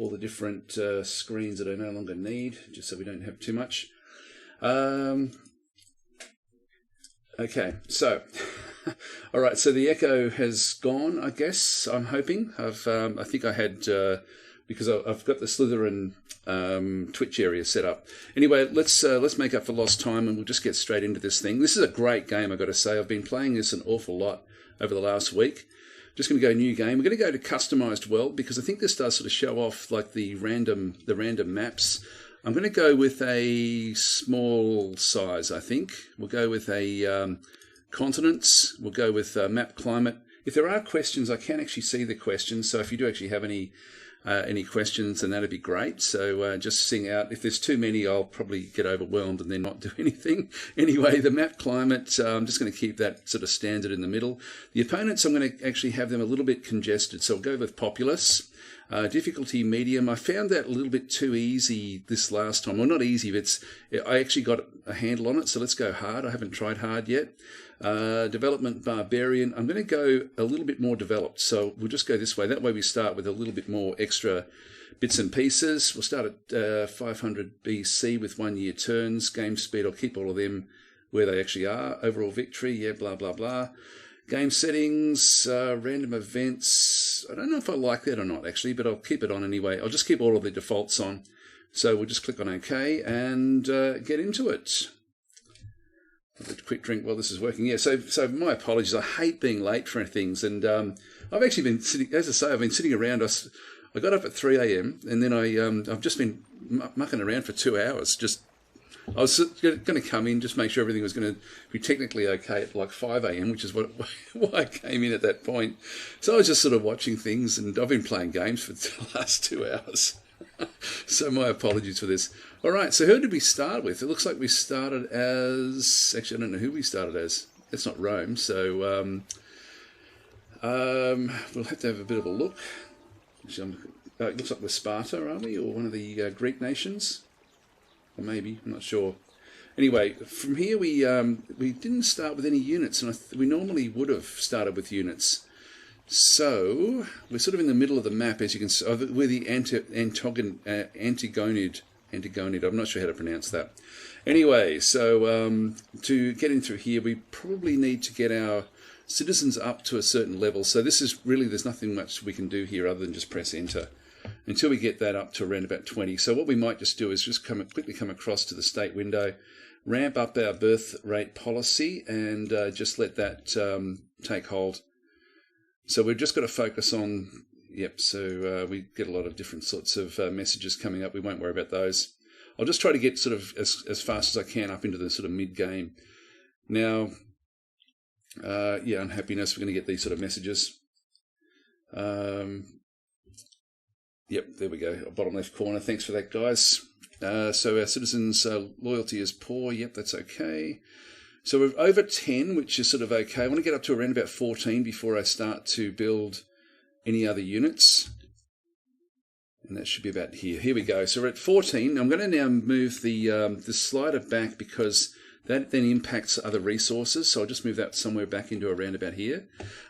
all the different screens that I no longer need, just so we don't have too much. Okay, so all right, so the echo has gone, I guess. I'm hoping. I think I had because I've got the Slitherine Twitch area set up. Anyway, let's make up for lost time, and we'll just get straight into this thing. This is a great game, I've got to say. I've been playing this an awful lot over the last week. Just going to go new game. We're going to go to customized world because I think this does sort of show off like the random maps. I'm going to go with a small size, I think. We'll go with a continents. We'll go with map climate. If there are questions, I can actually see the questions. So if you do actually have any questions, then that'd be great. So just sing out. If there's too many, I'll probably get overwhelmed and then not do anything. Anyway, the map climate, I'm just going to keep that sort of standard in the middle. The opponents, I'm going to actually have them a little bit congested. So I'll go with populous. Difficulty medium. I found that a little bit too easy this last time. Well, not easy, but I actually got a handle on it. So let's go hard. I haven't tried hard yet. Development barbarian. I'm going to go a little bit more developed. So we'll just go this way. That way we start with a little bit more extra bits and pieces. We'll start at 500 BC with 1 year turns. Game speed, I'll keep all of them where they actually are. Overall victory, yeah, blah, blah, blah. Game settings, random events. I don't know if I like that or not, actually, but I'll keep it on anyway. I'll just keep all of the defaults on. So we'll just click on OK and get into it. A quick drink while this is working. Yeah, so my apologies. I hate being late for things. And I've actually been sitting, as I say, I've been sitting around. I got up at 3 a.m. and then I've just been mucking around for 2 hours, I was going to come in, just make sure everything was going to be technically okay at like 5 a.m., which is why I came in at that point. So I was just sort of watching things, and I've been playing games for the last 2 hours. So my apologies for this. All right, so who did we start with? It looks like we started as... Actually, I don't know who we started as. It's not Rome, so we'll have to have a bit of a look. Actually, it looks like we're Sparta, aren't we? Or one of the Greek nations? Or maybe, I'm not sure. Anyway, from here we didn't start with any units, and we normally would have started with units. So we're sort of in the middle of the map, as you can see. We're the Antigonid. I'm not sure how to pronounce that. Anyway, so to get in through here, we probably need to get our citizens up to a certain level. So this is really, there's nothing much we can do here other than just press enter until we get that up to around about 20. So what we might just do is just quickly come across to the state window, ramp up our birth rate policy, and just let that take hold. So we've just got to focus on, yep, so we get a lot of different sorts of messages coming up. We won't worry about those. I'll just try to get sort of as fast as I can up into the sort of mid-game. Now, yeah, unhappiness, we're going to get these sort of messages. Yep, there we go, bottom left corner. Thanks for that, guys. So our citizens' loyalty is poor. Yep, that's okay. So we're over 10, which is sort of okay. I want to get up to around about 14 before I start to build any other units. And that should be about here. Here we go. So we're at 14. I'm going to now move the slider back because that then impacts other resources. So I'll just move that somewhere back into around about here.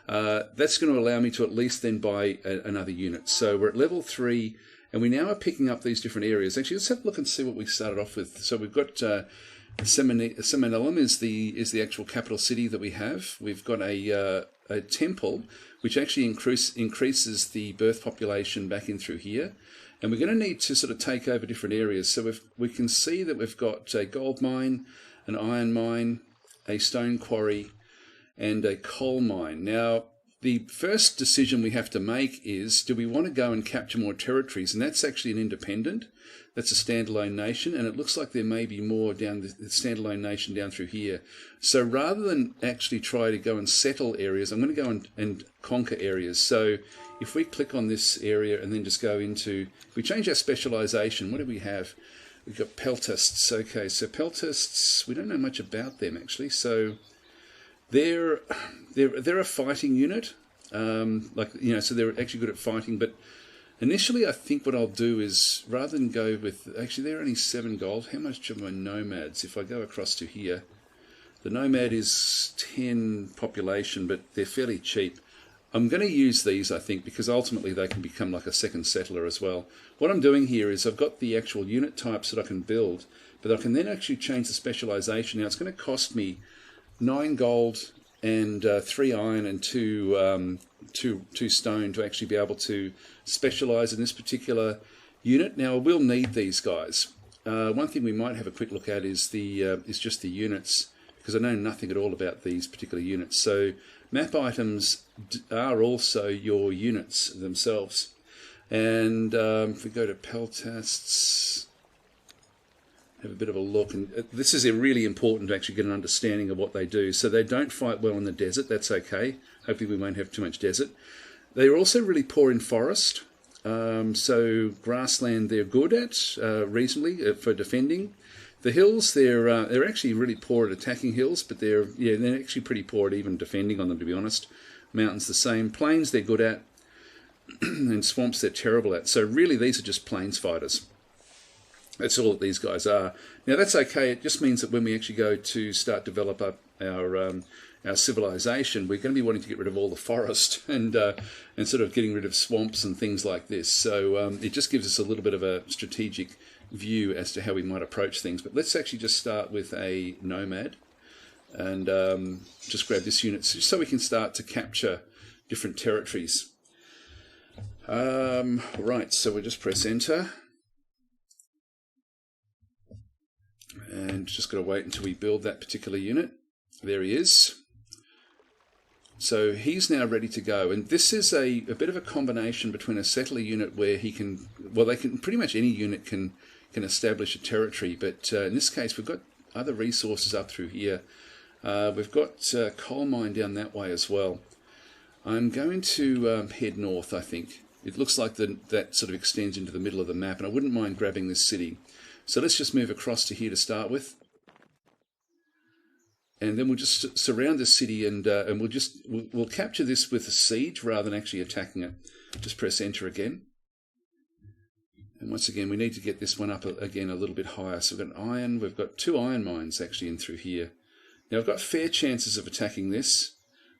That's going to allow me to at least then buy another unit. So we're at level 3, and we now are picking up these different areas. Actually, let's have a look and see what we started off with. So we've got Seminellum is the actual capital city that we have. We've got a temple which actually increases the birth population back in through here. And we're going to need to sort of take over different areas. So we can see that we've got a gold mine, an iron mine, a stone quarry, and a coal mine. Now, the first decision we have to make is, do we want to go and capture more territories? And that's actually an independent. That's a standalone nation, and it looks like there may be more down the standalone nation down through here. So rather than actually try to go and settle areas, I'm going to go and conquer areas. So if we click on this area and then just go into, if we change our specialization, what do we have? We've got peltists. Okay, so peltists, we don't know much about them actually. So they're a fighting unit, so they're actually good at fighting. But initially, I think what I'll do is, rather than go with, actually they're only 7 gold. How much are my nomads? If I go across to here, the nomad is 10 population, but they're fairly cheap. I'm going to use these, I think, because ultimately they can become like a second settler as well. What I'm doing here is I've got the actual unit types that I can build, but I can then actually change the specialization. Now, it's going to cost me 9 gold and 3 iron and 2 stone to actually be able to specialize in this particular unit. Now, we'll need these guys. One thing we might have a quick look at is just the units, because I know nothing at all about these particular units. So map items are also your units themselves. And if we go to Peltasts, have a bit of a look. And this is really important to actually get an understanding of what they do. So they don't fight well in the desert. That's okay. Hopefully we won't have too much desert. They're also really poor in forest. So grassland they're good at, reasonably, for defending. The hills, they're actually really poor at attacking hills, but they're actually pretty poor at even defending on them, to be honest. Mountains the same. Plains they're good at, and swamps they're terrible at. So really these are just plains fighters. That's all that these guys are. Now that's okay. It just means that when we actually go to start develop up our civilization, we're going to be wanting to get rid of all the forest and sort of getting rid of swamps and things like this. So it just gives us a little bit of a strategic view as to how we might approach things. But let's actually just start with a nomad and just grab this unit so we can start to capture different territories. Right, so we'll just press enter. And just got to wait until we build that particular unit. There he is. So he's now ready to go. And this is a bit of a combination between a settler unit where he can, well, they can pretty much any unit can establish a territory. But in this case, we've got other resources up through here. We've got coal mine down that way as well. I'm going to head north, I think. It looks like that sort of extends into the middle of the map, and I wouldn't mind grabbing this city. So let's just move across to here to start with. And then we'll just surround this city and we'll capture this with a siege rather than actually attacking it. Just press enter again. And once again, we need to get this one up again a little bit higher. So we've got iron. We've got 2 iron mines actually in through here. Now I've got fair chances of attacking this,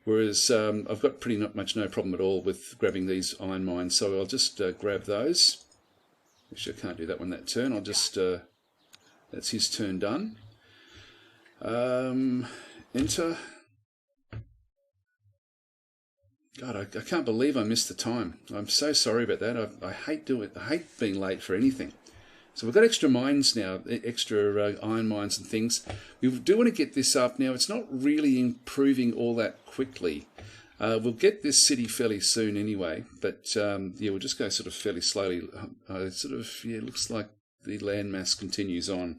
whereas I've got pretty much no problem at all with grabbing these iron mines. So I'll just grab those. Actually, I can't do that one that turn. I'll just that's his turn done. Enter. God, I can't believe I missed the time. I'm so sorry about that. I hate doing it. I hate being late for anything. So we've got extra mines now, extra iron mines and things. We do want to get this up now. It's not really improving all that quickly. We'll get this city fairly soon anyway, but yeah, we'll just go sort of fairly slowly. It looks like the landmass continues on.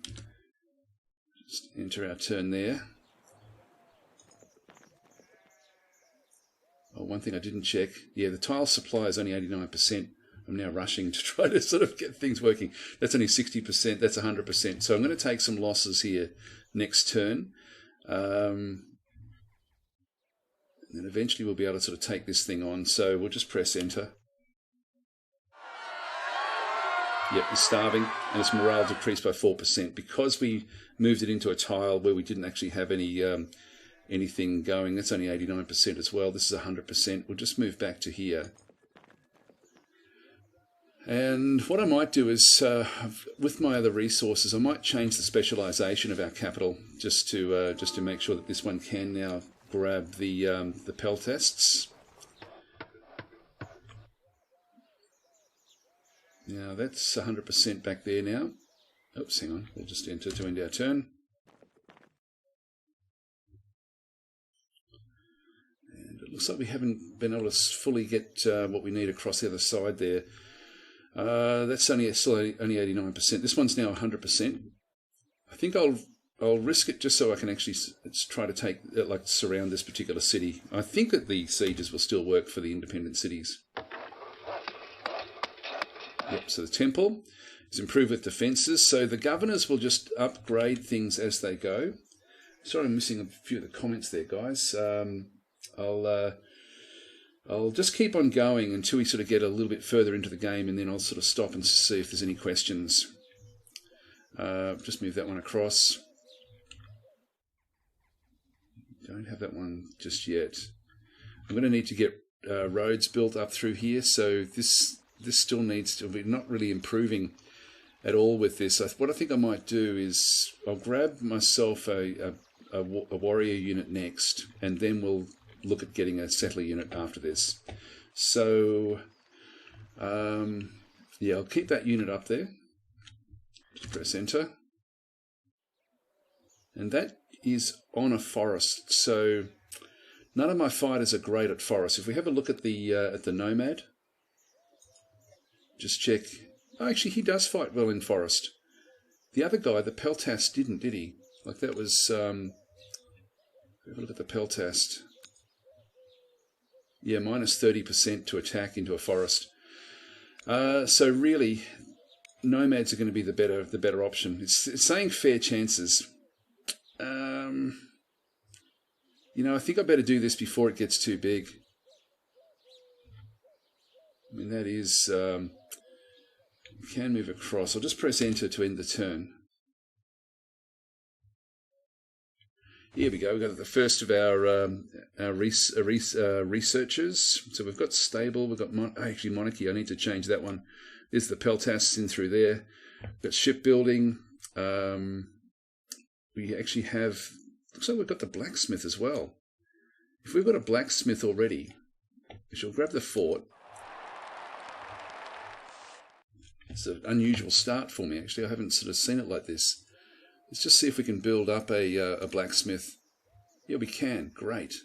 Just enter our turn there. Oh, one thing I didn't check. Yeah, the tile supply is only 89%. I'm now rushing to try to sort of get things working. That's only 60%. That's 100%. So I'm going to take some losses here next turn. And then eventually we'll be able to sort of take this thing on. So we'll just press enter. Yep, it's starving, and its morale decreased by 4% because we moved it into a tile where we didn't actually have any anything going. That's only 89% as well. This is 100%. We'll just move back to here. And what I might do is, with my other resources, I might change the specialization of our capital just to make sure that this one can now grab the Peltasts. Now that's 100% back there now. Oops, hang on. We'll just enter to end our turn. And it looks like we haven't been able to fully get what we need across the other side there. That's still only 89%. This one's now 100%. I think I'll risk it just so I can actually try to surround this particular city. I think that the sieges will still work for the independent cities. Yep, so the temple is improved with defences. So the governors will just upgrade things as they go. Sorry, I'm missing a few of the comments there, guys. I'll just keep on going until we sort of get a little bit further into the game, and then I'll sort of stop and see if there's any questions. Just move that one across. Don't have that one just yet. I'm going to need to get roads built up through here, so this still needs to be not really improving at all with this. What I think I might do is I'll grab myself a warrior unit next, and then we'll look at getting a settler unit after this. So yeah, I'll keep that unit up there. Just press enter, and that is on a forest. So none of my fighters are great at forest. If we have a look at the nomad, just check. Oh, actually, he does fight well in forest. The other guy, the Peltast, didn't, did he? Like that was. Have a look at the Peltast. Yeah, minus 30% to attack into a forest. So really, nomads are going to be the better option. It's saying fair chances. You know, I think I better do this before it gets too big. I mean, that is... you can move across. I'll just press enter to end the turn. Here we go. We've got the first of our researchers. So we've got stable. We've got actually monarchy. I need to change that one. There's the Peltasts in through there. We've got shipbuilding. We actually have... Looks like we've got the blacksmith as well. If we've got a blacksmith already, we shall grab the fort. It's an unusual start for me, actually. I haven't sort of seen it like this. Let's just see if we can build up a blacksmith. Yeah, we can. Great.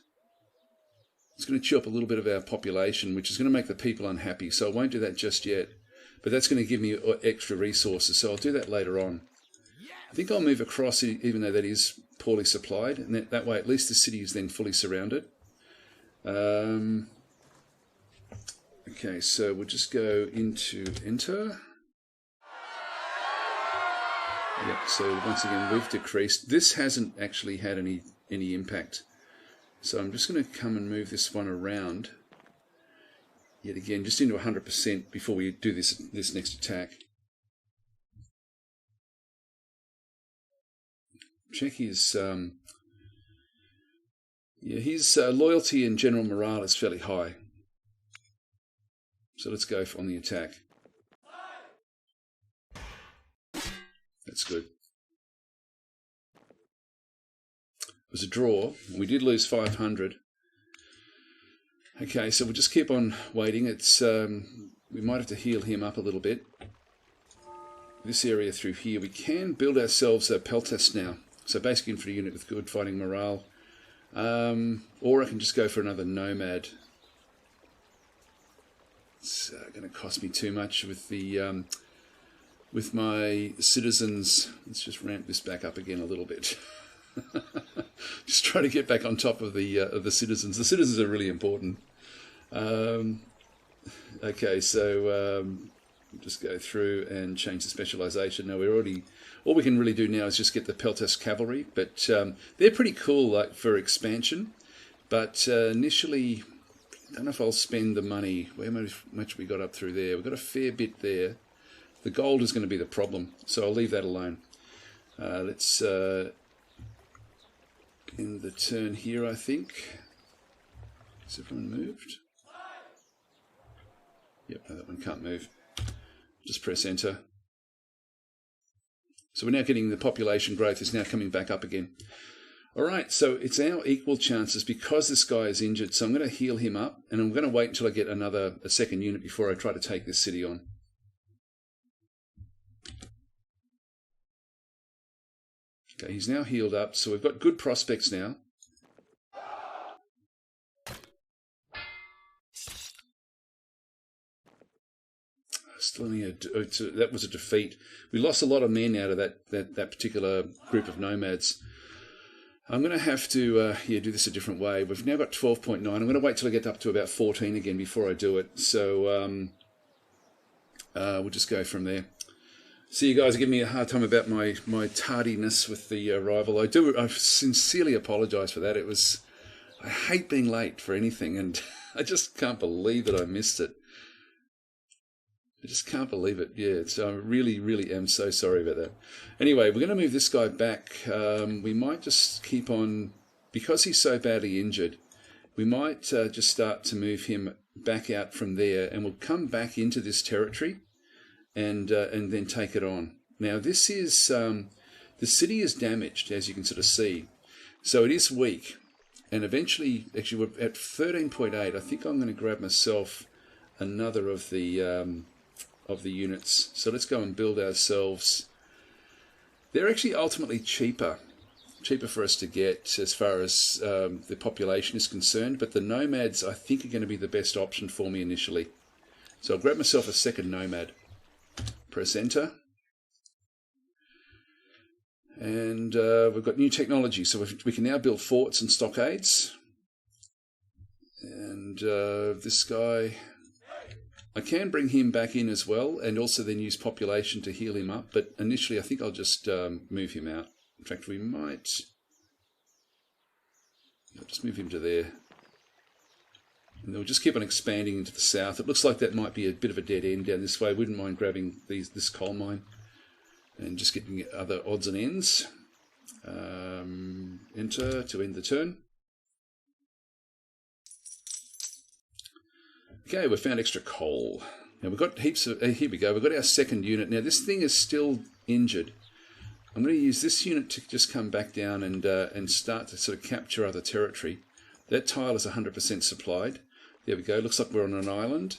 It's going to chew up a little bit of our population, which is going to make the people unhappy. So I won't do that just yet. But that's going to give me extra resources, so I'll do that later on. I think I'll move across, even though that is poorly supplied. And that way, at least the city is then fully surrounded. Okay, so we'll just go into enter. Yep, so once again, we've decreased. This hasn't actually had any impact. So I'm just going to come and move this one around. Yet again, just into 100% before we do this next attack. Check his... yeah, his loyalty and general morale is fairly high. So let's go on the attack. That's good. It was a draw. We did lose 500. Okay, so we'll just keep on waiting. It's we might have to heal him up a little bit. This area through here, we can build ourselves a Peltast now. So basically for a unit with good fighting morale. Or I can just go for another nomad. It's going to cost me too much with the with my citizens. Let's just ramp this back up again a little bit. Just try to get back on top of the citizens. The citizens are really important. Okay, so just go through and change the specialization. Now we're already... All we can really do now is just get the Peltast cavalry, but they're pretty cool, like for expansion. But initially, I don't know if I'll spend the money. How much we got up through there? We've got a fair bit there. The gold is going to be the problem, so I'll leave that alone. Let's end the turn here, I think. Has everyone moved? Yep, no, that one can't move. Just press enter. So we're now getting the population growth is now coming back up again. All right, so it's our equal chances because this guy is injured. So I'm going to heal him up, and I'm going to wait until I get a second unit before I try to take this city on. Okay, he's now healed up, so we've got good prospects now. Still only that was a defeat. We lost a lot of men out of that particular group of nomads. I'm going to have to do this a different way. We've now got 12.9. I'm going to wait till I get up to about 14 again before I do it. So we'll just go from there. So you guys are giving me a hard time about my tardiness with the arrival. I sincerely apologise for that. I hate being late for anything, and I just can't believe that I missed it. I just can't believe it. Yeah, so I really, really am so sorry about that. Anyway, we're going to move this guy back. We might just keep on, because he's so badly injured, we might just start to move him back out from there, and we'll come back into this territory and then take it on. Now this is, the city is damaged, as you can sort of see. So it is weak. And eventually, actually we're at 13.8. I think I'm going to grab myself another of the units. So let's go and build ourselves. They're actually ultimately cheaper for us to get as far as the population is concerned, but the nomads I think are going to be the best option for me initially. So I'll grab myself a second nomad. Press enter. And we've got new technology, so we can now build forts and stockades. And this guy, I can bring him back in as well, and also then use population to heal him up, but initially I think I'll just move him out. In fact, we might... I'll just move him to there. And we'll just keep on expanding into the south. It looks like that might be a bit of a dead end down this way. I wouldn't mind grabbing this coal mine and just getting other odds and ends. Enter to end the turn. Okay, we've found extra coal. Now we've got heaps of... here we go. We've got our second unit. Now this thing is still injured. I'm going to use this unit to just come back down and start to sort of capture other territory. That tile is 100% supplied. There we go. Looks like we're on an island.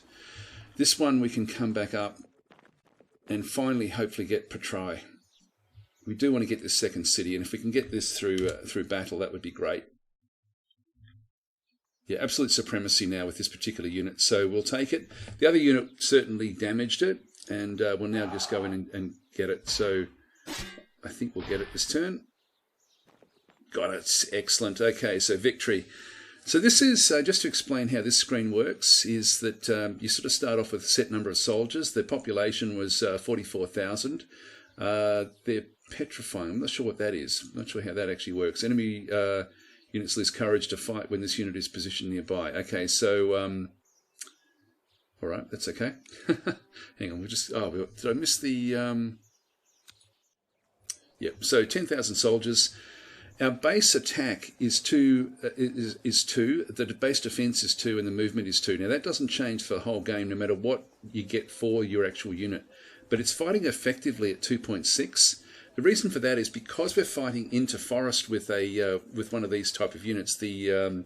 This one we can come back up and finally hopefully get Petrai. We do want to get this second city, and if we can get this through battle, that would be great. Yeah, absolute supremacy now with this particular unit, so we'll take it. The other unit certainly damaged it, and we'll now just go in and get it. So I think we'll get it this turn. Got it. Excellent. Okay, so victory. So this is, just to explain how this screen works, is that you sort of start off with a set number of soldiers. The population was 44,000. They're petrifying. I'm not sure what that is. I'm not sure how that actually works. Enemy units lose courage to fight when this unit is positioned nearby. Okay, so... all right, that's okay. Hang on, we'll just... Oh, did I miss the... Yep, so 10,000 soldiers. Our base attack is 2, the base defense is 2, and the movement is 2. Now that doesn't change for the whole game, no matter what you get for your actual unit. But it's fighting effectively at 2.6. The reason for that is because we're fighting into forest with one of these type of units, the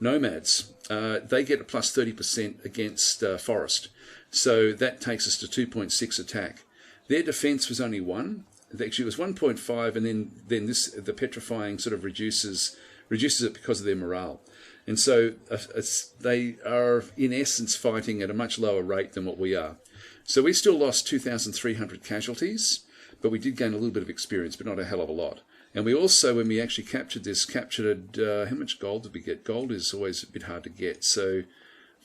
nomads. They get a plus 30% against forest, so that takes us to 2.6 attack. Their defense was only 1. Actually, it was 1.5, and then the petrifying sort of reduces it because of their morale. And so they are, in essence, fighting at a much lower rate than what we are. So we still lost 2,300 casualties, but we did gain a little bit of experience, but not a hell of a lot. And we also, when we actually captured this, how much gold did we get? Gold is always a bit hard to get. So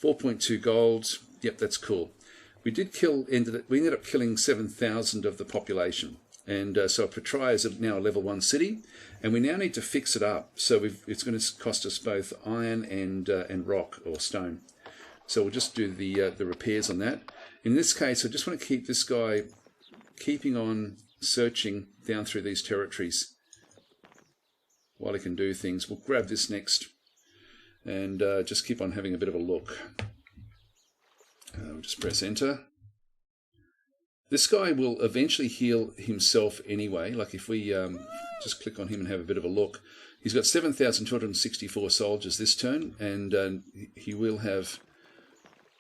4.2 gold, yep, that's cool. We ended up killing 7,000 of the population. And so Petrai is now a level 1 city, and we now need to fix it up. So it's going to cost us both iron and rock or stone. So we'll just do the repairs on that. In this case, I just want to keep this guy keeping on searching down through these territories while he can do things. We'll grab this next and just keep on having a bit of a look. We'll just press enter. This guy will eventually heal himself anyway. Like if we just click on him and have a bit of a look. He's got 7,264 soldiers this turn, and he will have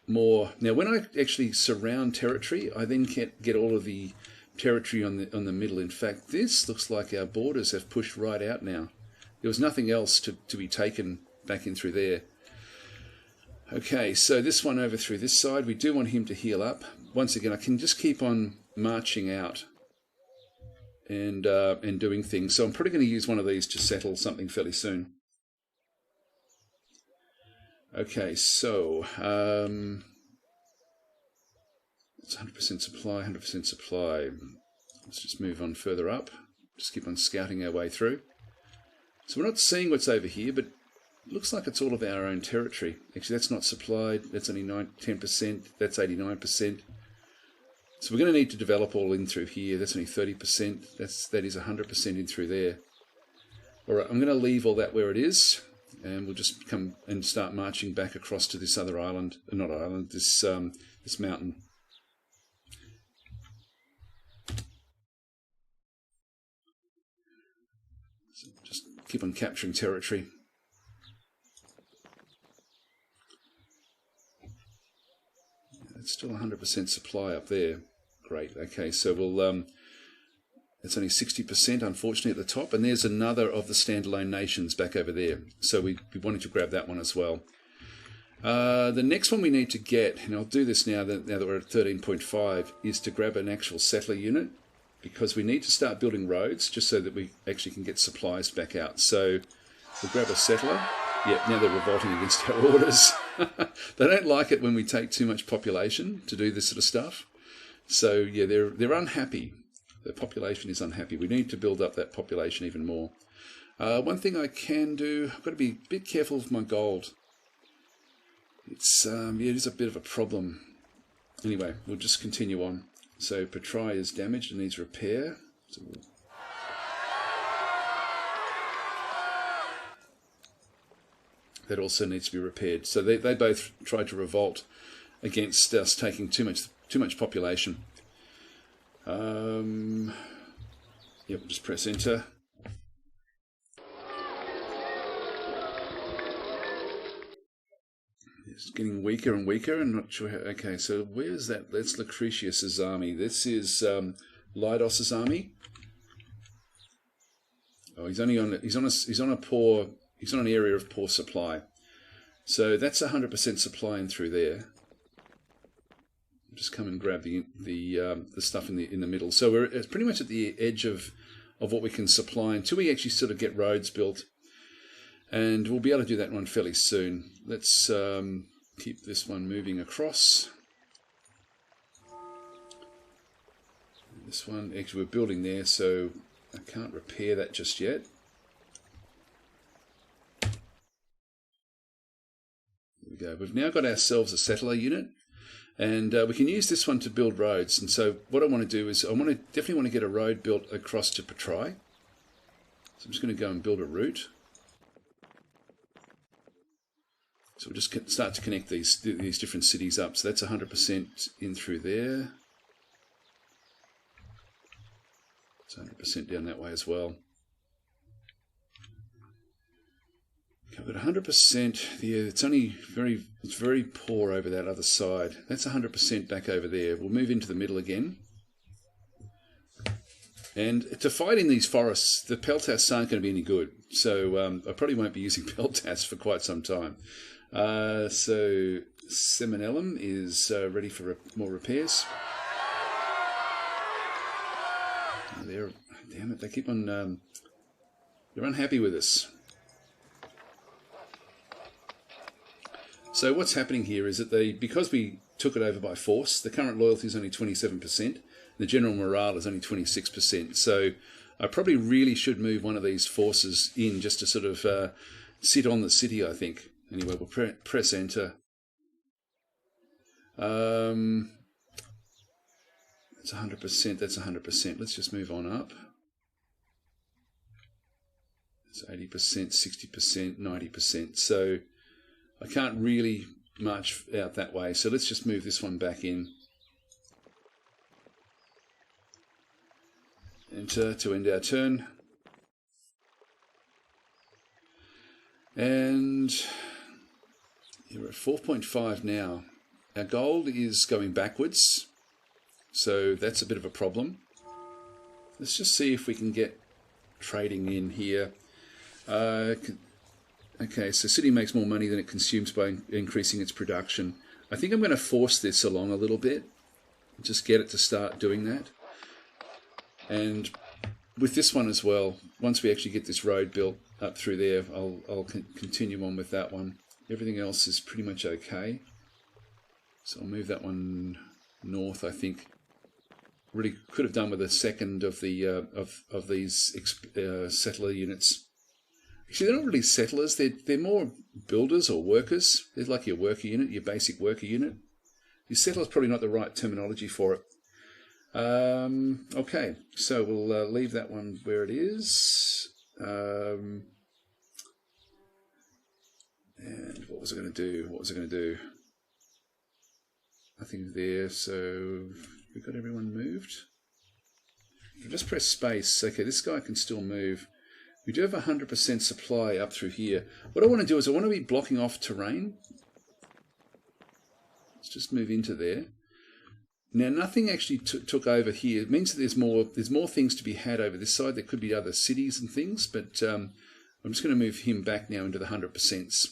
more. Now, when I actually surround territory, I then get all of the territory on the middle. In fact, this looks like our borders have pushed right out now. There was nothing else to be taken back in through there. Okay, so this one over through this side, we do want him to heal up. Once again, I can just keep on marching out and doing things. So I'm probably going to use one of these to settle something fairly soon. Okay, so it's 100% supply, 100% supply. Let's just move on further up. Just keep on scouting our way through. So we're not seeing what's over here, but it looks like it's all of our own territory. Actually, that's not supplied. That's only 10%. That's 89%. So we're going to need to develop all in through here. That's only 30%. That is 100% in through there. All right, I'm going to leave all that where it is. and we'll just come and start marching back across to this other island, not island, this mountain. So just keep on capturing territory. It's still 100% supply up there. Great. Okay, so we'll it's only 60%, unfortunately, at the top. And there's another of the standalone nations back over there. So we wanted to grab that one as well. The next one we need to get, and I'll do this now that we're at 13.5, is to grab an actual settler unit, because we need to start building roads just so that we actually can get supplies back out. So we'll grab a settler. Yeah, now they're revolting against our orders. They don't like it when we take too much population to do this sort of stuff. So yeah, they're unhappy. The population is unhappy. We need to build up that population even more. One thing I can do, I've got to be a bit careful with my gold. It's yeah, it is a bit of a problem. Anyway, we'll just continue on. So Petrai is damaged and needs repair. So that also needs to be repaired. So they both tried to revolt against us taking too much population. Yep, just press enter. It's getting weaker and weaker. I'm not sure how. Okay, so where's that? That's Lucretius's army. This is Lydos's army. Oh, he's on an area of poor supply. So that's 100% supply in through there. Just come and grab the stuff in the middle. So we're pretty much at the edge of what we can supply until we actually sort of get roads built, and we'll be able to do that one fairly soon. Let's keep this one moving across. This one, actually, we're building there, so I can't repair that just yet. There we go. We've now got ourselves a settler unit. And we can use this one to build roads. And so what I want to do is definitely want to get a road built across to Petrai. So I'm just going to go and build a route. So we'll just start to connect these different cities up. So that's 100% in through there. It's 100% down that way as well. Okay, we've got 100%. Yeah, it's very poor over that other side. That's 100% back over there. We'll move into the middle again. And to fight in these forests, the peltasts aren't going to be any good. So I probably won't be using peltasts for quite some time. So Seminellum is ready for more repairs. Oh, damn it, they keep on. They're unhappy with us. So what's happening here is that because we took it over by force, the current loyalty is only 27%. The general morale is only 26%. So I probably really should move one of these forces in just to sort of sit on the city, I think. Anyway, we'll press enter. That's 100%. That's 100%. Let's just move on up. It's 80%, 60%, 90%. So I can't really march out that way. So let's just move this one back in. Enter to end our turn. And we're at 4.5 now. Our gold is going backwards, so that's a bit of a problem. Let's just see if we can get trading in here. Okay, so city makes more money than it consumes by increasing its production. I think I'm going to force this along a little bit. Just get it to start doing that. And with this one as well, once we actually get this road built up through there, I'll continue on with that one. Everything else is pretty much okay. So I'll move that one north, I think. Really could have done with a second of the of these settler units. Actually, they're not really settlers. They're more builders or workers. They're like your worker unit, your basic worker unit. Your settler is probably not the right terminology for it. Okay, so we'll leave that one where it is. And what was I going to do? What was I going to do? Nothing there, so we got everyone moved. Just press space. Okay, this guy can still move. We do have 100% supply up through here. What I want to do is I want to be blocking off terrain. Let's just move into there. Now, nothing actually took over here. It means that there's more things to be had over this side. There could be other cities and things, but I'm just going to move him back now into the 100%.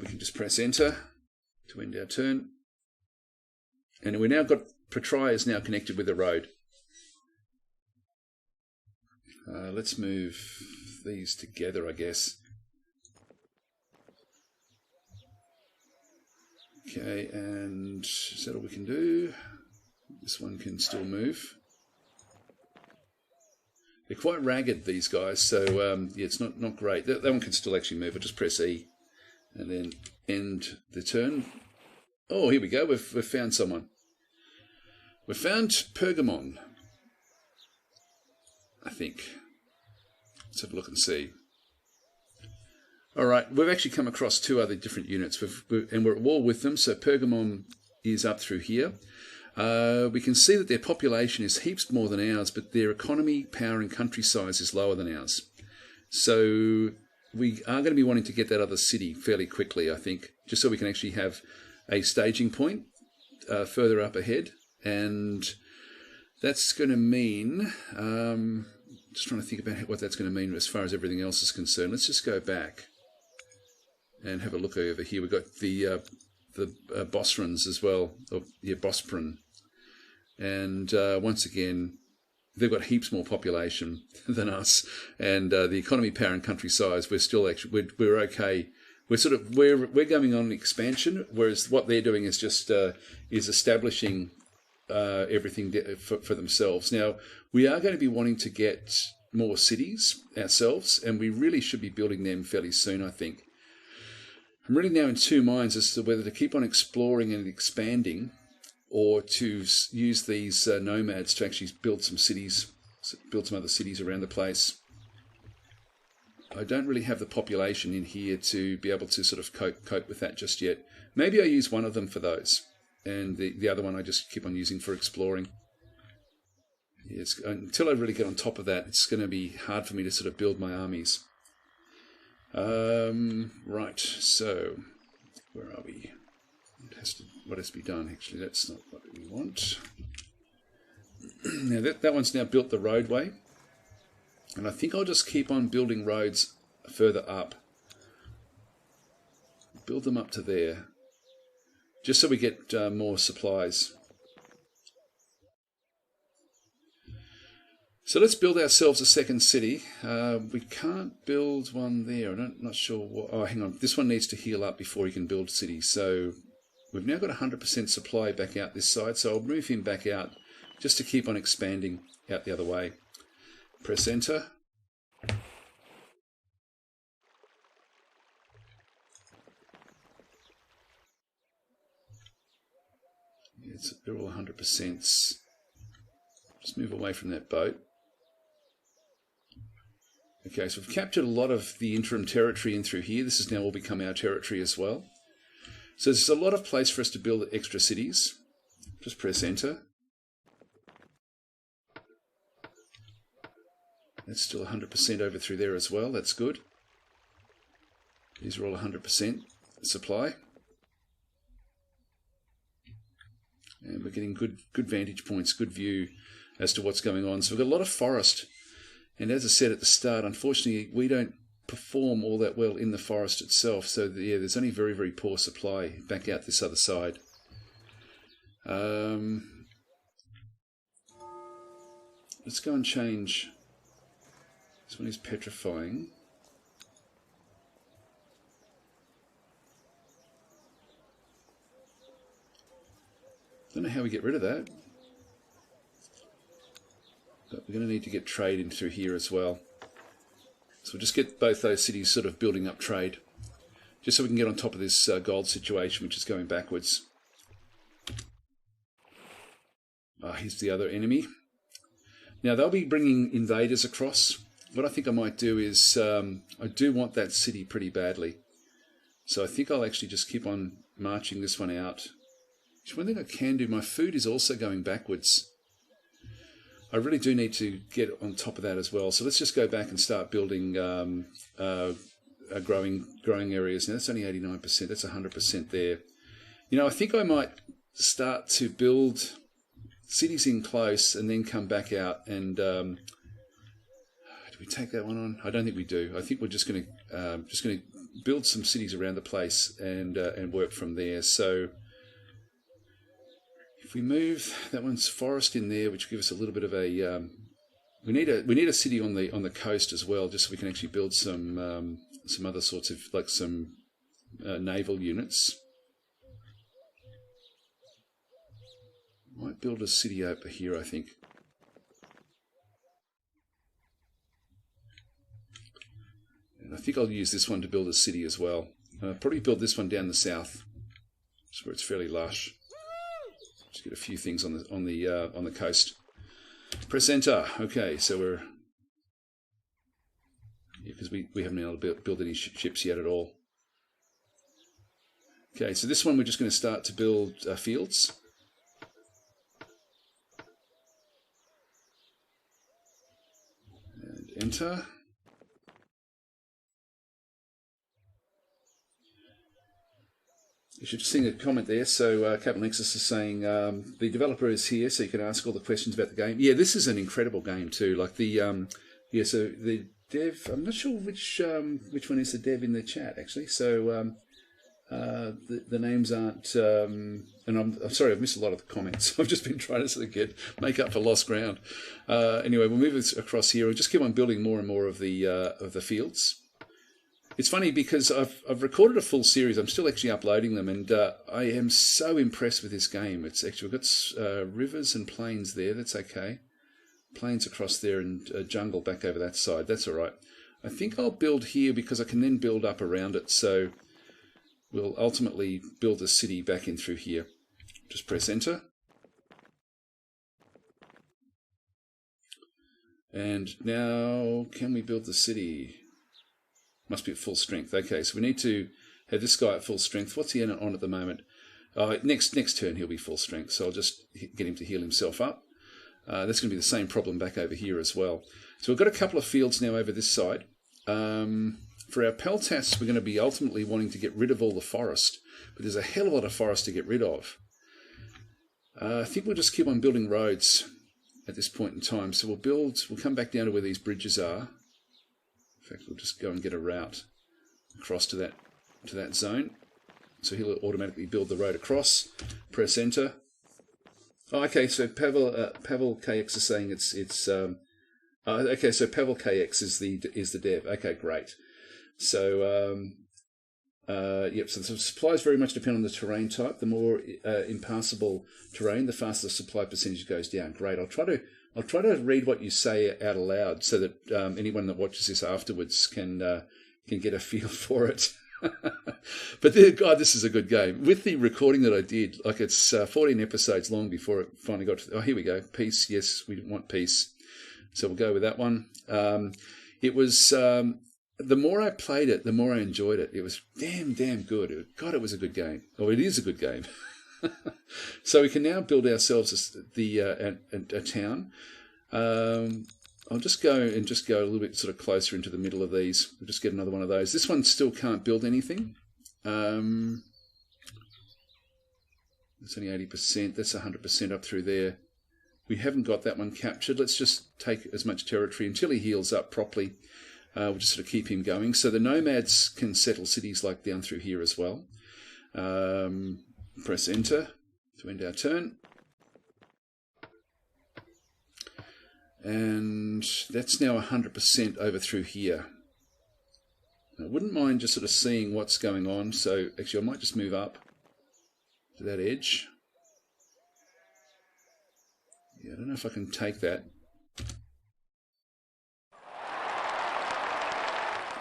We can just press enter to end our turn. And we now got Petrai is now connected with the road. Let's move these together, I guess. Okay, and is that all we can do? This one can still move. They're quite ragged, these guys, so yeah, it's not great. That one can still actually move. I'll just press E and then end the turn. Oh, here we go. We've found someone. We've found Pergamon, I think. Let's have a look and see. All right, we've actually come across two other different units, and we're at war with them. So Pergamon is up through here. We can see that their population is heaps more than ours, but their economy, power, and country size is lower than ours. So we are going to be wanting to get that other city fairly quickly, I think, just so we can actually have a staging point further up ahead. And that's going to mean, just trying to think about what that's going to mean as far as everything else is concerned. Let's just go back and have a look over here. We've got the Bosrans as well, or yeah, Bospran. And once again, they've got heaps more population than us, and the economy, power, and country size. We're still actually we're okay. We're going on expansion, whereas what they're doing is just is establishing everything for themselves. Now we are going to be wanting to get more cities ourselves, and we really should be building them fairly soon, I think. I'm really now in two minds as to whether to keep on exploring and expanding, or to use these nomads to actually build some cities, build some other cities around the place. I don't really have the population in here to be able to sort of cope with that just yet. Maybe I use one of them for those, and the other one I just keep on using for exploring. Until I really get on top of that, it's going to be hard for me to sort of build my armies. Right, so where are we? What has to be done? Actually, that's not what we want. Now that one's now built the roadway, and I think I'll just keep on building roads further up. Build them up to there, just so we get more supplies. So let's build ourselves a second city. We can't build one there. I'm not sure what... Oh, hang on. This one needs to heal up before he can build cities. So we've now got 100% supply back out this side. So I'll move him back out just to keep on expanding out the other way. Press enter. They're all 100%. Just move away from that boat. Okay, so we've captured a lot of the interim territory in through here. This has now all become our territory as well. So there's a lot of place for us to build extra cities. Just press enter. That's still 100% over through there as well. That's good. These are all 100% supply. And we're getting good vantage points, good view as to what's going on. So we've got a lot of forest. And as I said at the start, unfortunately, we don't perform all that well in the forest itself. So yeah, there's only very, very poor supply back out this other side. Let's go and change. This one is petrifying. Don't know how we get rid of that. But we're going to need to get trade in through here as well. So we'll just get both those cities sort of building up trade, just so we can get on top of this gold situation, which is going backwards. Here's the other enemy. Now they'll be bringing invaders across. What I think I might do is, I do want that city pretty badly. So I think I'll actually just keep on marching this one out. One thing I can do, my food is also going backwards. I really do need to get on top of that as well. So let's just go back and start building growing areas. Now that's only 89%. That's 100% there. You know, I think I might start to build cities in close and then come back out and do we take that one on? I don't think we do. I think we're just going to build some cities around the place and work from there. So if we move that one's forest in there, which gives us a little bit of a we need a city on the coast as well, just so we can actually build some other sorts of like some naval units. Might build a city over here, I think. And I think I'll use this one to build a city as well. Probably build this one down the south, just where it's fairly lush. Just get a few things on the coast. Press enter. Okay, so we're because we haven't been able to build any ships yet at all. Okay, so this one we're just going to start to build fields. And enter. You should see a comment there. So Captain Lexus is saying the developer is here, so you can ask all the questions about the game. Yeah, this is an incredible game too. Like the so the dev. I'm not sure which one is the dev in the chat actually. So the names aren't. And I'm sorry, I've missed a lot of the comments. I've just been trying to sort of make up for lost ground. Anyway, we'll move across here. We'll just keep on building more and more of the fields. It's funny because I've recorded a full series. I'm still actually uploading them, and I am so impressed with this game. It's actually we've got rivers and plains there. That's okay. Plains across there and jungle back over that side. That's all right. I think I'll build here because I can then build up around it. So we'll ultimately build a city back in through here. Just press enter. And now can we build the city? Must be at full strength. Okay, so we need to have this guy at full strength. What's he on at the moment? Next turn he'll be full strength, so I'll just get him to heal himself up. That's going to be the same problem back over here as well. So we've got a couple of fields now over this side. For our Peltas, we're going to be ultimately wanting to get rid of all the forest, but there's a hell of a lot of forest to get rid of. I think we'll just keep on building roads at this point in time. So we'll come back down to where these bridges are. In fact, we'll just go and get a route across to that zone. So he'll automatically build the road across. Press enter. Oh, okay, so Pavel KX is saying it's okay. So Pavel KX is the dev. Okay, great. So yep. So the supplies very much depend on the terrain type. The more impassable terrain, the faster the supply percentage goes down. Great. I'll try to read what you say out aloud so that anyone that watches this afterwards can get a feel for it. But God, this is a good game. With the recording that I did, like it's 14 episodes long before it finally got to... Oh, here we go. Peace. Yes, we want peace. So we'll go with that one. It was... the more I played it, the more I enjoyed it. It was damn good. God, it was a good game. Oh, it is a good game. So we can now build ourselves a town. I'll just go a little bit sort of closer into the middle of these. We'll just get another one of those. This one still can't build anything. That's only 80%. That's 100% up through there. We haven't got that one captured. Let's just take as much territory until he heals up properly. We'll just sort of keep him going. So the nomads can settle cities like down through here as well. Press enter to end our turn. And that's now 100% over through here. I wouldn't mind just sort of seeing what's going on. So actually I might just move up to that edge. Yeah, I don't know if I can take that.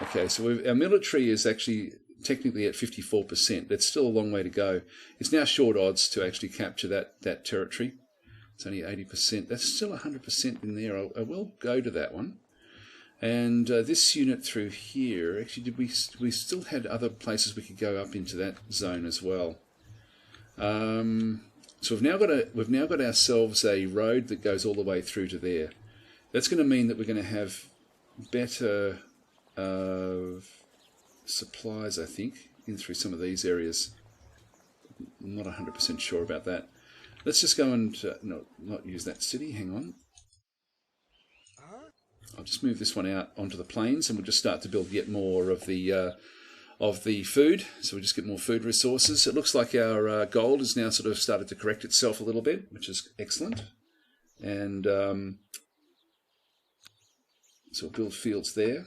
Okay, so our military is actually technically at 54%. That's still a long way to go. It's now short odds to actually capture that territory. It's only 80%. That's still 100% in there. I will go to that one. And this unit through here, actually, we still had other places we could go up into that zone as well. So we've now got ourselves a road that goes all the way through to there. That's going to mean that we're going to have better supplies, I think, in through some of these areas. I'm not 100% sure about that. Let's just go and not use that city. Hang on. I'll just move this one out onto the plains, and we'll just start to build yet more of the food. So we just get more food resources. It looks like our gold has now sort of started to correct itself a little bit, which is excellent. And so we'll build fields there.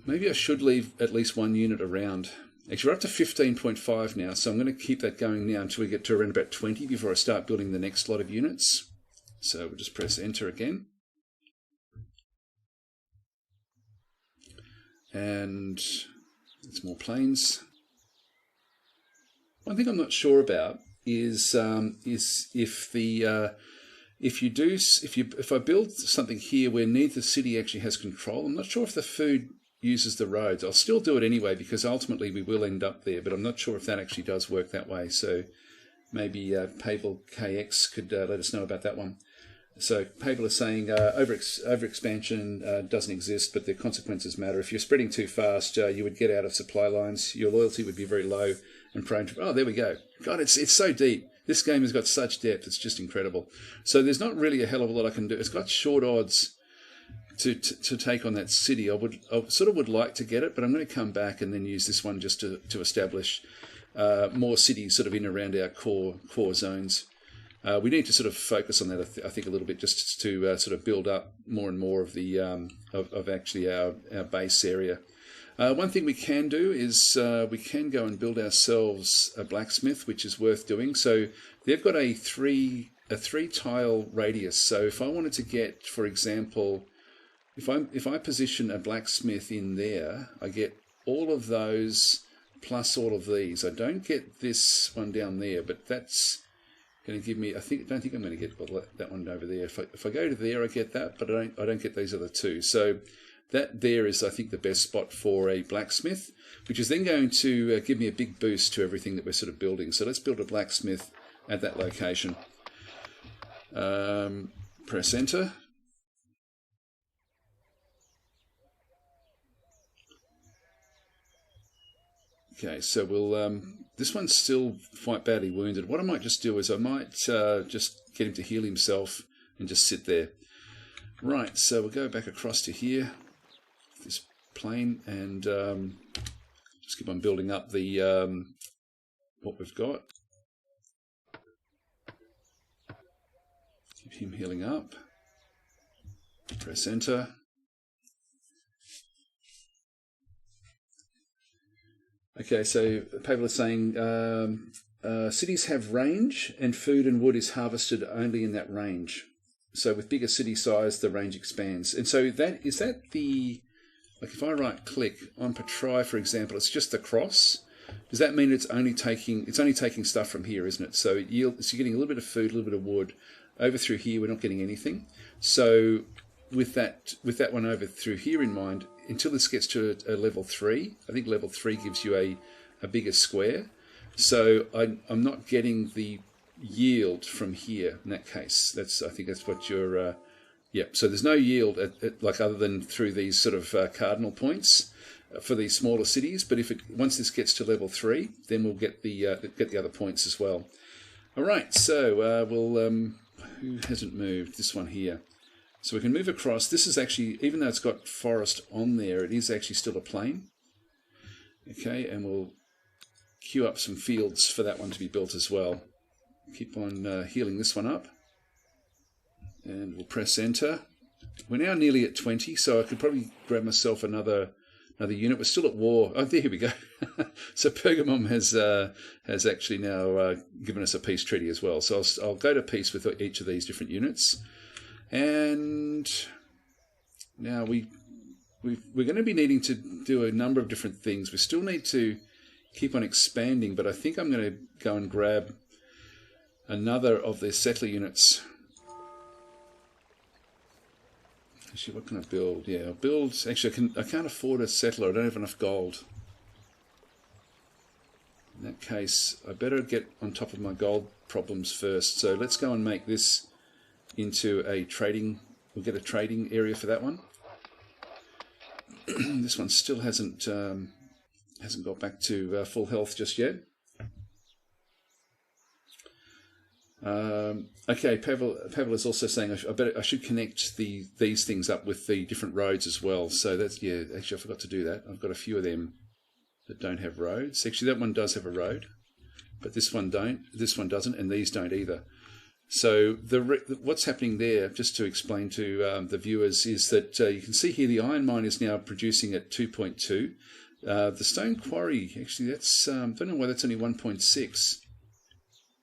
Maybe I should leave at least one unit around. Actually, we're up to 15.5 now, so I'm going to keep that going now until we get to around about 20 before I start building the next lot of units. So we'll just press enter again. And it's more plains. One thing I'm not sure about is if I build something here where neither city actually has control, I'm not sure if the food uses the roads. I'll still do it anyway because ultimately we will end up there, but I'm not sure if that actually does work that way. So maybe Pavel KX could let us know about that one. So Pavel is saying overexpansion doesn't exist, but the consequences matter. If you're spreading too fast, you would get out of supply lines. Your loyalty would be very low and prone to... Oh, there we go. God, it's so deep. This game has got such depth. It's just incredible. So there's not really a hell of a lot I can do. It's got short odds to take on that city. I sort of would like to get it, but I'm going to come back and then use this one just to establish more cities sort of in around our core zones. We need to sort of focus on that, I think, a little bit, just to sort of build up more and more of the of actually our base area. One thing we can do is we can go and build ourselves a blacksmith, which is worth doing. So they've got a three tile radius. So if I wanted to get, for example, if I position a blacksmith in there, I get all of those plus all of these. I don't get this one down there, but that's going to give me, don't think I'm going to get that one over there. If I go to there, I get that, but I don't get these other two. So that there is, I think, the best spot for a blacksmith, which is then going to give me a big boost to everything that we're sort of building. So let's build a blacksmith at that location. Press enter. Okay, so we'll... this one's still quite badly wounded. What I might just do is I might just get him to heal himself and just sit there. Right, so we'll go back across to here, this plane, and just keep on building up the what we've got. Keep him healing up. Press enter. Okay, so Pavel is saying cities have range, and food and wood is harvested only in that range. So with bigger city size, the range expands. And so is that the, like if I right click on Petrai, for example, it's just the cross. Does that mean it's only taking stuff from here, isn't it? So so you're getting a little bit of food, a little bit of wood. Over through here, we're not getting anything. So with that one over through here in mind, until this gets to a level 3, I think level 3 gives you a bigger square. So I'm not getting the yield from here in that case. I think that's what you're... yeah, so there's no yield like other than through these sort of cardinal points for these smaller cities. But once this gets to level 3, then we'll get the other points as well. All right, so we'll... who hasn't moved? This one here. So we can move across. This is actually, even though it's got forest on there, it is actually still a plain. Okay, and we'll queue up some fields for that one to be built as well. Keep on healing this one up. And we'll press enter. We're now nearly at 20, so I could probably grab myself another unit. We're still at war. Oh, there we go. So Pergamum has actually now given us a peace treaty as well. So I'll go to peace with each of these different units. And now we're going to be needing to do a number of different things. We still need to keep on expanding, but I think I'm going to go and grab another of their settler units. Actually, what can I build? Yeah, I'll build... Actually, I can't afford a settler. I don't have enough gold. In that case, I better get on top of my gold problems first. So let's go and make this into a trading... We'll get a trading area for that one. This one still hasn't got back to full health just yet. Okay, Pavel is also saying I should connect these things up with the different roads as well. So that's, yeah, actually I forgot to do that. I've got a few of them that don't have roads. Actually, that one does have a road, but this one don't. This one doesn't, and these don't either. So what's happening there, just to explain to the viewers, is that you can see here the iron mine is now producing at 2.2. The stone quarry, actually, that's don't know why that's only 1.6.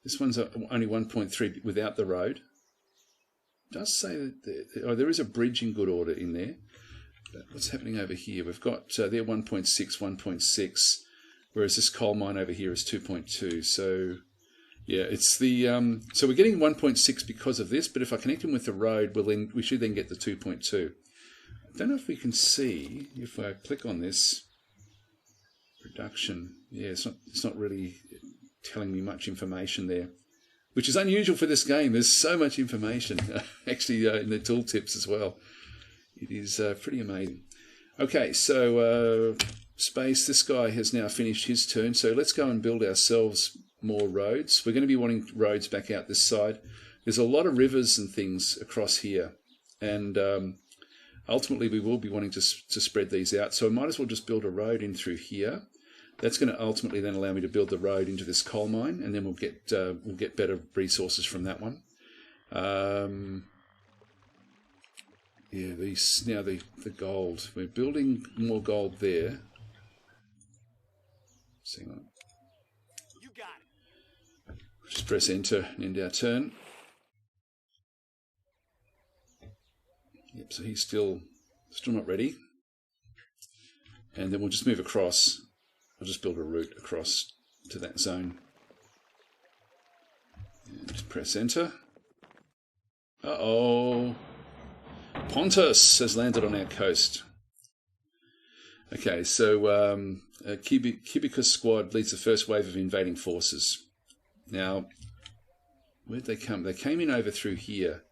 This one's only 1.3 without the road. It does say that there is a bridge in good order in there. But what's happening over here? We've got they're 1.6, 1.6, whereas this coal mine over here is 2.2. So yeah, it's the so we're getting 1.6 because of this. But if I connect them with the road, we should then get the 2.2. I don't know if we can see if I click on this production. Yeah, it's not really telling me much information there, which is unusual for this game. There's so much information, actually, in the tooltips as well. It is pretty amazing. Okay, so space, this guy has now finished his turn, so let's go and build ourselves more roads. We're going to be wanting roads back out this side. There's a lot of rivers and things across here, and ultimately we will be wanting to spread these out, so I might as well just build a road in through here. That's going to ultimately then allow me to build the road into this coal mine, and then we'll get better resources from that one. Yeah, the gold. We're building more gold there. Hang on. You got it. Just press enter and end our turn. Yep. So he's still not ready, and then we'll just move across. I'll just build a route across to that zone. And just press enter. Uh-oh. Pontus has landed on our coast. Okay, so Cubicus squad leads the first wave of invading forces. Now, where'd they come? They came in over through here,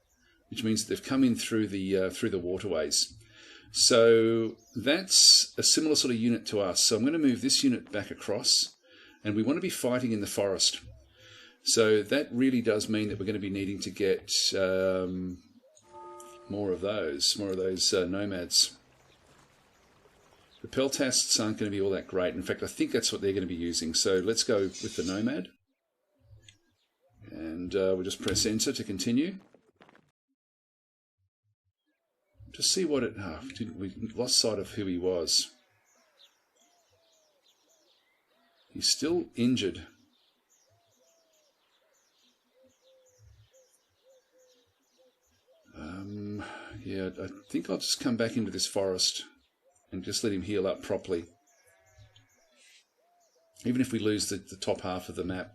which means that they've come in through the waterways. So that's a similar sort of unit to us. So I'm going to move this unit back across, and we want to be fighting in the forest. So that really does mean that we're going to be needing to get more of those nomads. The peltasts aren't going to be all that great. In fact, I think that's what they're going to be using. So let's go with the nomad, and we'll just press enter to continue. To see what it... we lost sight of who he was. He's still injured. Yeah, I think I'll just come back into this forest and just let him heal up properly. Even if we lose the top half of the map,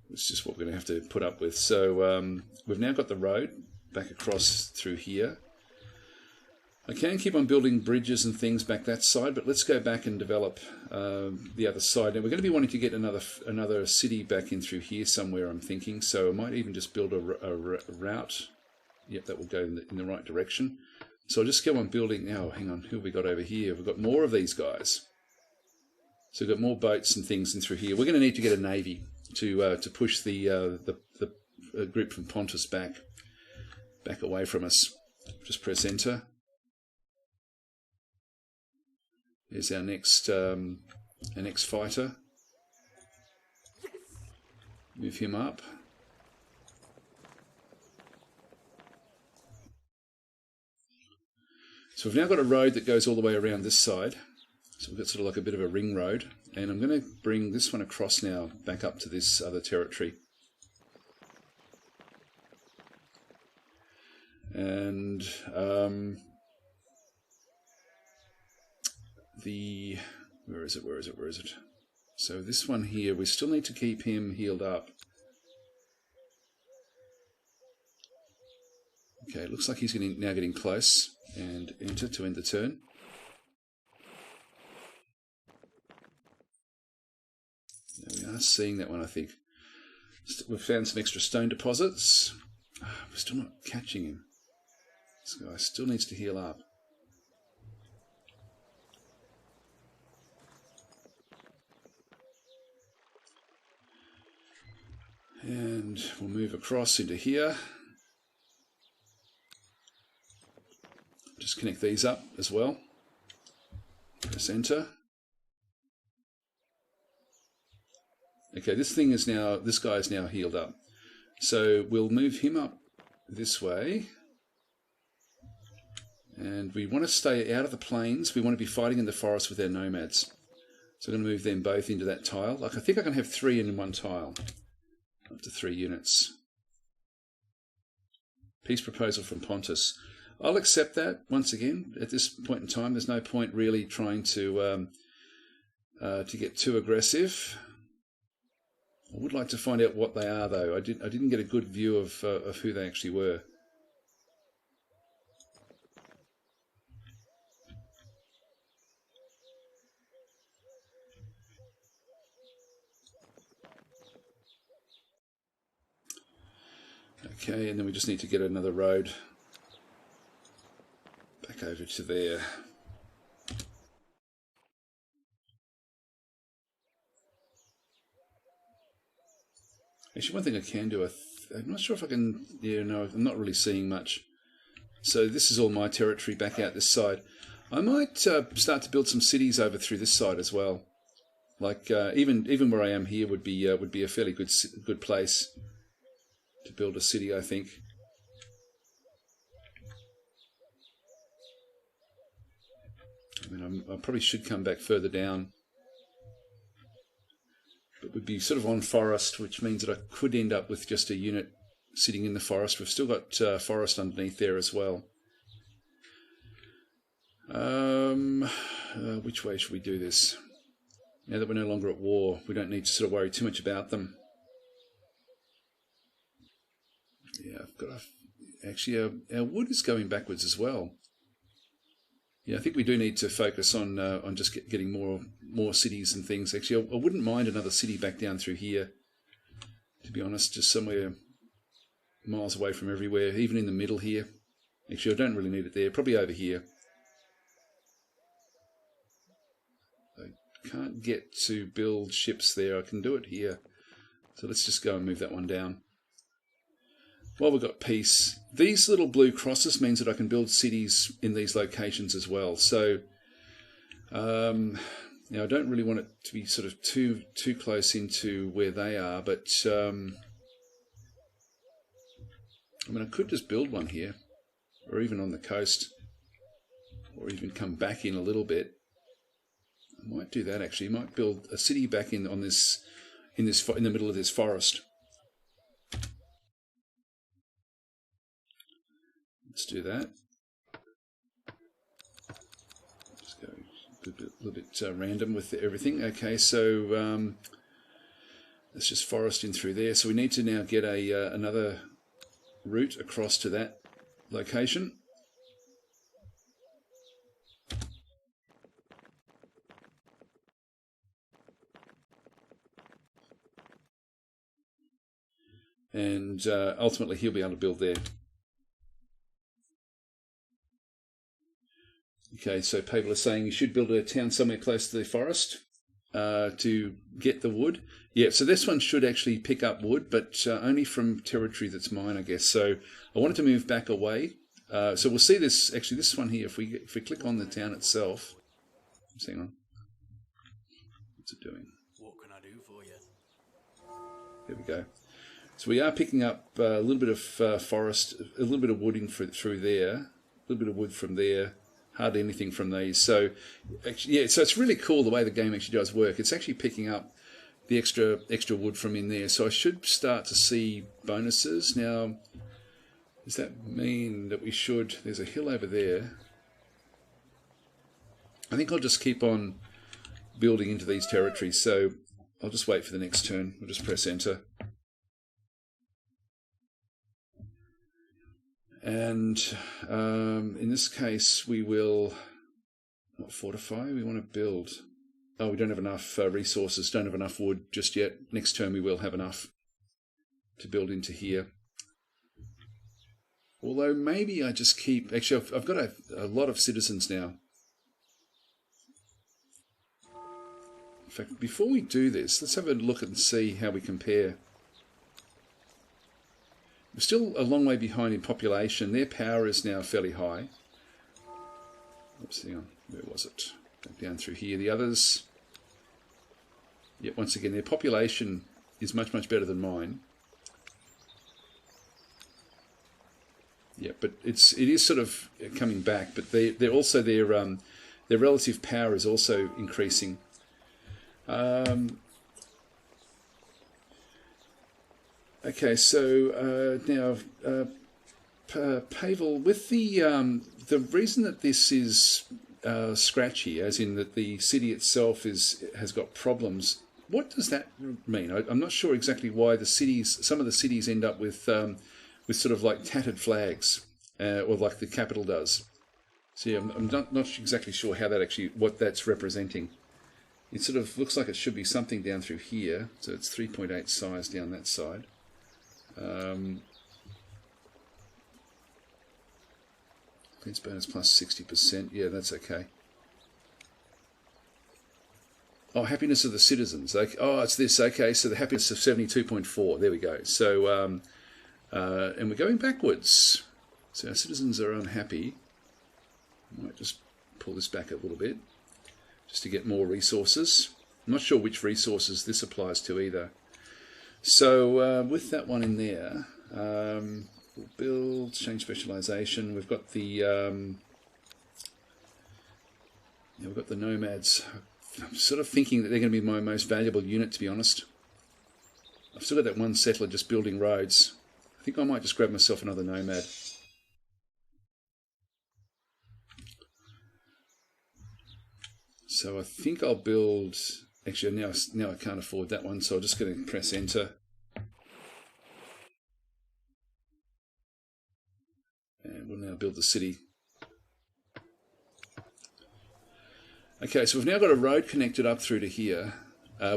it's just what we're going to have to put up with. So we've now got the road back across through here. I can keep on building bridges and things back that side, but let's go back and develop the other side. Now we're going to be wanting to get another city back in through here somewhere, I'm thinking. So I might even just build a route. Yep, that will go in the right direction. So I'll just go on building. Oh, hang on, who have we got over here? We've got more of these guys. So we've got more boats and things in through here. We're going to need to get a navy to push the group from Pontus back away from us. Just press enter. There's our next fighter. Move him up. So we've now got a road that goes all the way around this side. So we've got sort of like a bit of a ring road. And I'm going to bring this one across now, back up to this other territory. And where is it? So this one here, we still need to keep him healed up. Okay, it looks like he's now getting close. And enter to end the turn. There we are, seeing that one, I think. We've found some extra stone deposits. We're still not catching him. This guy still needs to heal up. And we'll move across into here. Just connect these up as well. Press enter. Okay, this guy is now healed up. So we'll move him up this way. And we want to stay out of the plains. We want to be fighting in the forest with our nomads. So I'm going to move them both into that tile. Like, I think I can have 3 in one tile. Up to 3 units. Peace proposal from Pontus. I'll accept that once again. At this point in time, there's no point really trying to get too aggressive. I would like to find out what they are, though. I didn't get a good view of who they actually were. Okay, and then we just need to get another road back over to there. Actually, one thing I can do, I'm not sure if I can, yeah, no, I'm not really seeing much. So this is all my territory back out this side. I might start to build some cities over through this side as well. Like, even where I am here would be a fairly good place to build a city, I think. I mean, I probably should come back further down. But would be sort of on forest, which means that I could end up with just a unit sitting in the forest. We've still got forest underneath there as well. Which way should we do this? Now that we're no longer at war, we don't need to sort of worry too much about them. Yeah, I've got actually our wood is going backwards as well. Yeah, I think we do need to focus on just getting more cities and things. Actually, I wouldn't mind another city back down through here, to be honest, just somewhere miles away from everywhere, even in the middle here. Actually, I don't really need it there, probably over here. I can't get to build ships there. I can do it here. So let's just go and move that one down. While we've got peace, these little blue crosses means that I can build cities in these locations as well. So now I don't really want it to be sort of too close into where they are, but I mean, I could just build one here, or even on the coast, or even come back in a little bit. I might do that actually. I might build a city back in the middle of this forest. Let's do that. Just go a little bit random with everything. Okay, so let's just forest in through there. So we need to now get another route across to that location. And ultimately he'll be able to build there. Okay, so people are saying you should build a town somewhere close to the forest to get the wood. Yeah, so this one should actually pick up wood, but only from territory that's mine, I guess. So I wanted to move back away. So we'll see this, actually this one here, if we click on the town itself. Hang on. What's it doing? What can I do for you? There we go. So we are picking up a little bit of forest, a little bit of wooding through there, a little bit of wood from there. Hardly anything from these. So, actually, yeah. So it's really cool the way the game actually does work. It's actually picking up the extra wood from in there. So I should start to see bonuses now. Does that mean that we should? There's a hill over there. I think I'll just keep on building into these territories. So I'll just wait for the next turn. We'll just press enter. And in this case, we will not fortify. We want to build. Oh, we don't have enough resources. Don't have enough wood just yet. Next turn, we will have enough to build into here. Although maybe I just keep... Actually, I've got a lot of citizens now. In fact, before we do this, let's have a look and see how we compare. We're still a long way behind in population. Their power is now fairly high. Oops, hang on. Where was it? Back down through here. The others... Yep, once again, their population is much, much better than mine. Yeah, but it is sort of coming back. But they're also their relative power is also increasing. Okay, so now Pavel, with the reason that this is scratchy, as in that the city itself has got problems. What does that mean? I'm not sure exactly why some of the cities end up with sort of like tattered flags, or like the capital does. So yeah, I'm not exactly sure how what that's representing. It sort of looks like it should be something down through here. So it's 3.8 size down that side. Defense bonus plus 60%. Yeah, that's okay. Oh, happiness of the citizens. Okay. Oh, it's this. Okay, so the happiness of 72.4. There we go. So, and we're going backwards. So our citizens are unhappy. I might just pull this back a little bit, just to get more resources. I'm not sure which resources this applies to either. So with that one in there, we'll build, change specialization. We've got the nomads. I'm sort of thinking that they're going to be my most valuable unit, to be honest. I've still got that one settler just building roads. I think I might just grab myself another nomad. So I think I'll build... Actually, now I can't afford that one, so I'm just going to press enter. And we'll now build the city. Okay, so we've now got a road connected up through to here,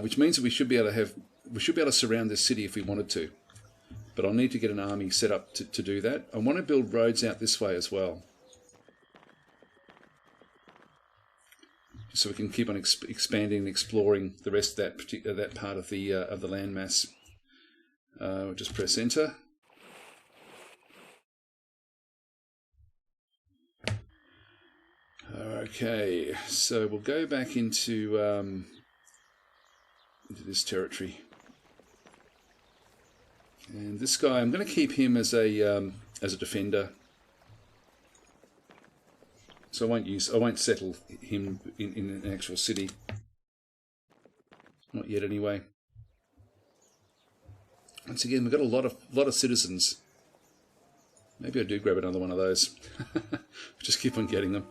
which means that we should be able to surround this city if we wanted to. But I'll need to get an army set up to do that. I want to build roads out this way as well, so we can keep on expanding and exploring the rest of that part of the landmass. We'll just press enter. Okay, so we'll go back into this territory, and this guy, I'm going to keep him as a defender. So I won't settle him in an actual city. Not yet, anyway. Once again, we've got a lot of citizens. Maybe I do grab another one of those. Just keep on getting them.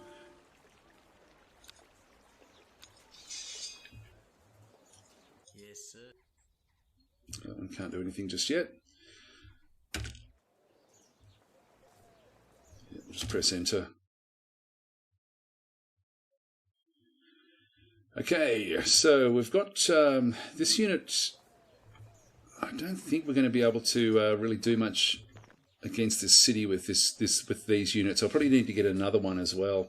Yes, sir. That one can't do anything just yet. Yeah, we'll just press enter. Okay, so we've got this unit. I don't think we're going to be able to really do much against this city with these units. I'll probably need to get another one as well,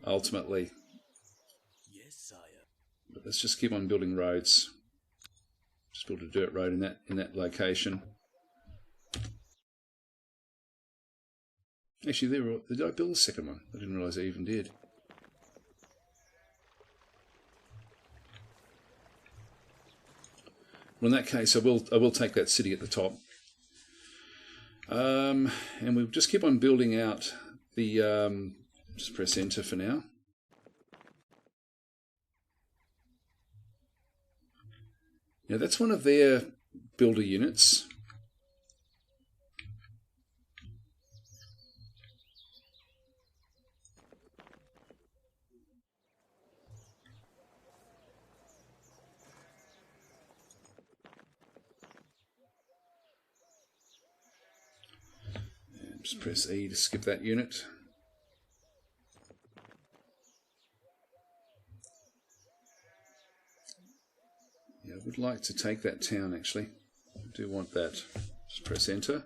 ultimately. Yes, sire. But let's just keep on building roads. Just build a dirt road in that location. Actually, did I build a second one? I didn't realise I even did. Well, in that case, I will take that city at the top, and we'll just keep on building out the. Just press enter for now. Now that's one of their builder units. Just press E to skip that unit. Yeah, I would like to take that town, actually. I do want that. Just press enter.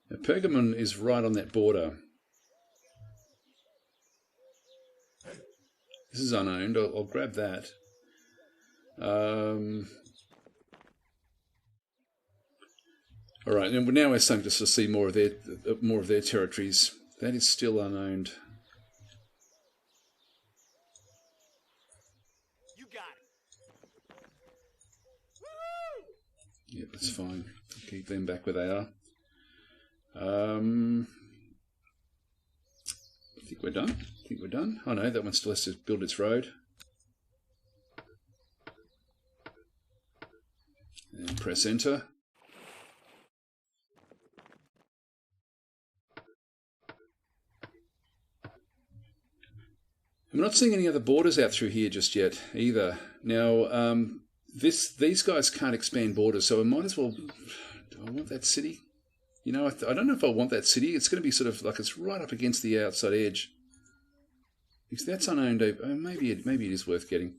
Now, Pergamon is right on that border. This is unowned. I'll grab that. All right, and now we're starting to see more of their territories. That is still unowned. You got it. Yeah, that's fine. Keep them back where they are. I think we're done. Oh no, that one still has to build its road. And press enter. I'm not seeing any other borders out through here just yet either. Now, these guys can't expand borders, so I might as well... Do I want that city? You know, I don't know if I want that city. It's going to be sort of like it's right up against the outside edge. Because that's unowned. Maybe it is worth getting.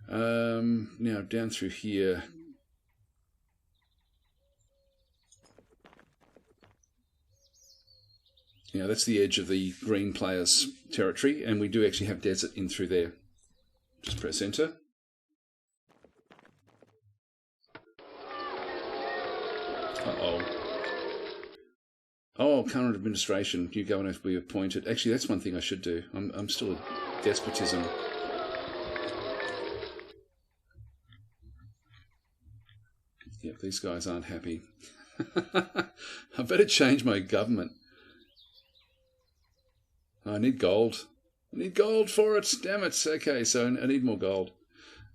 Now, down through here... Yeah, that's the edge of the green player's territory, and we do actually have desert in through there. Just press enter. Uh-oh. Oh, current administration, you're going to be appointed. Actually, that's one thing I should do. I'm still a despotism. Yep, these guys aren't happy. I better change my government. I need gold. I need gold for it. Damn it. Okay, so I need more gold.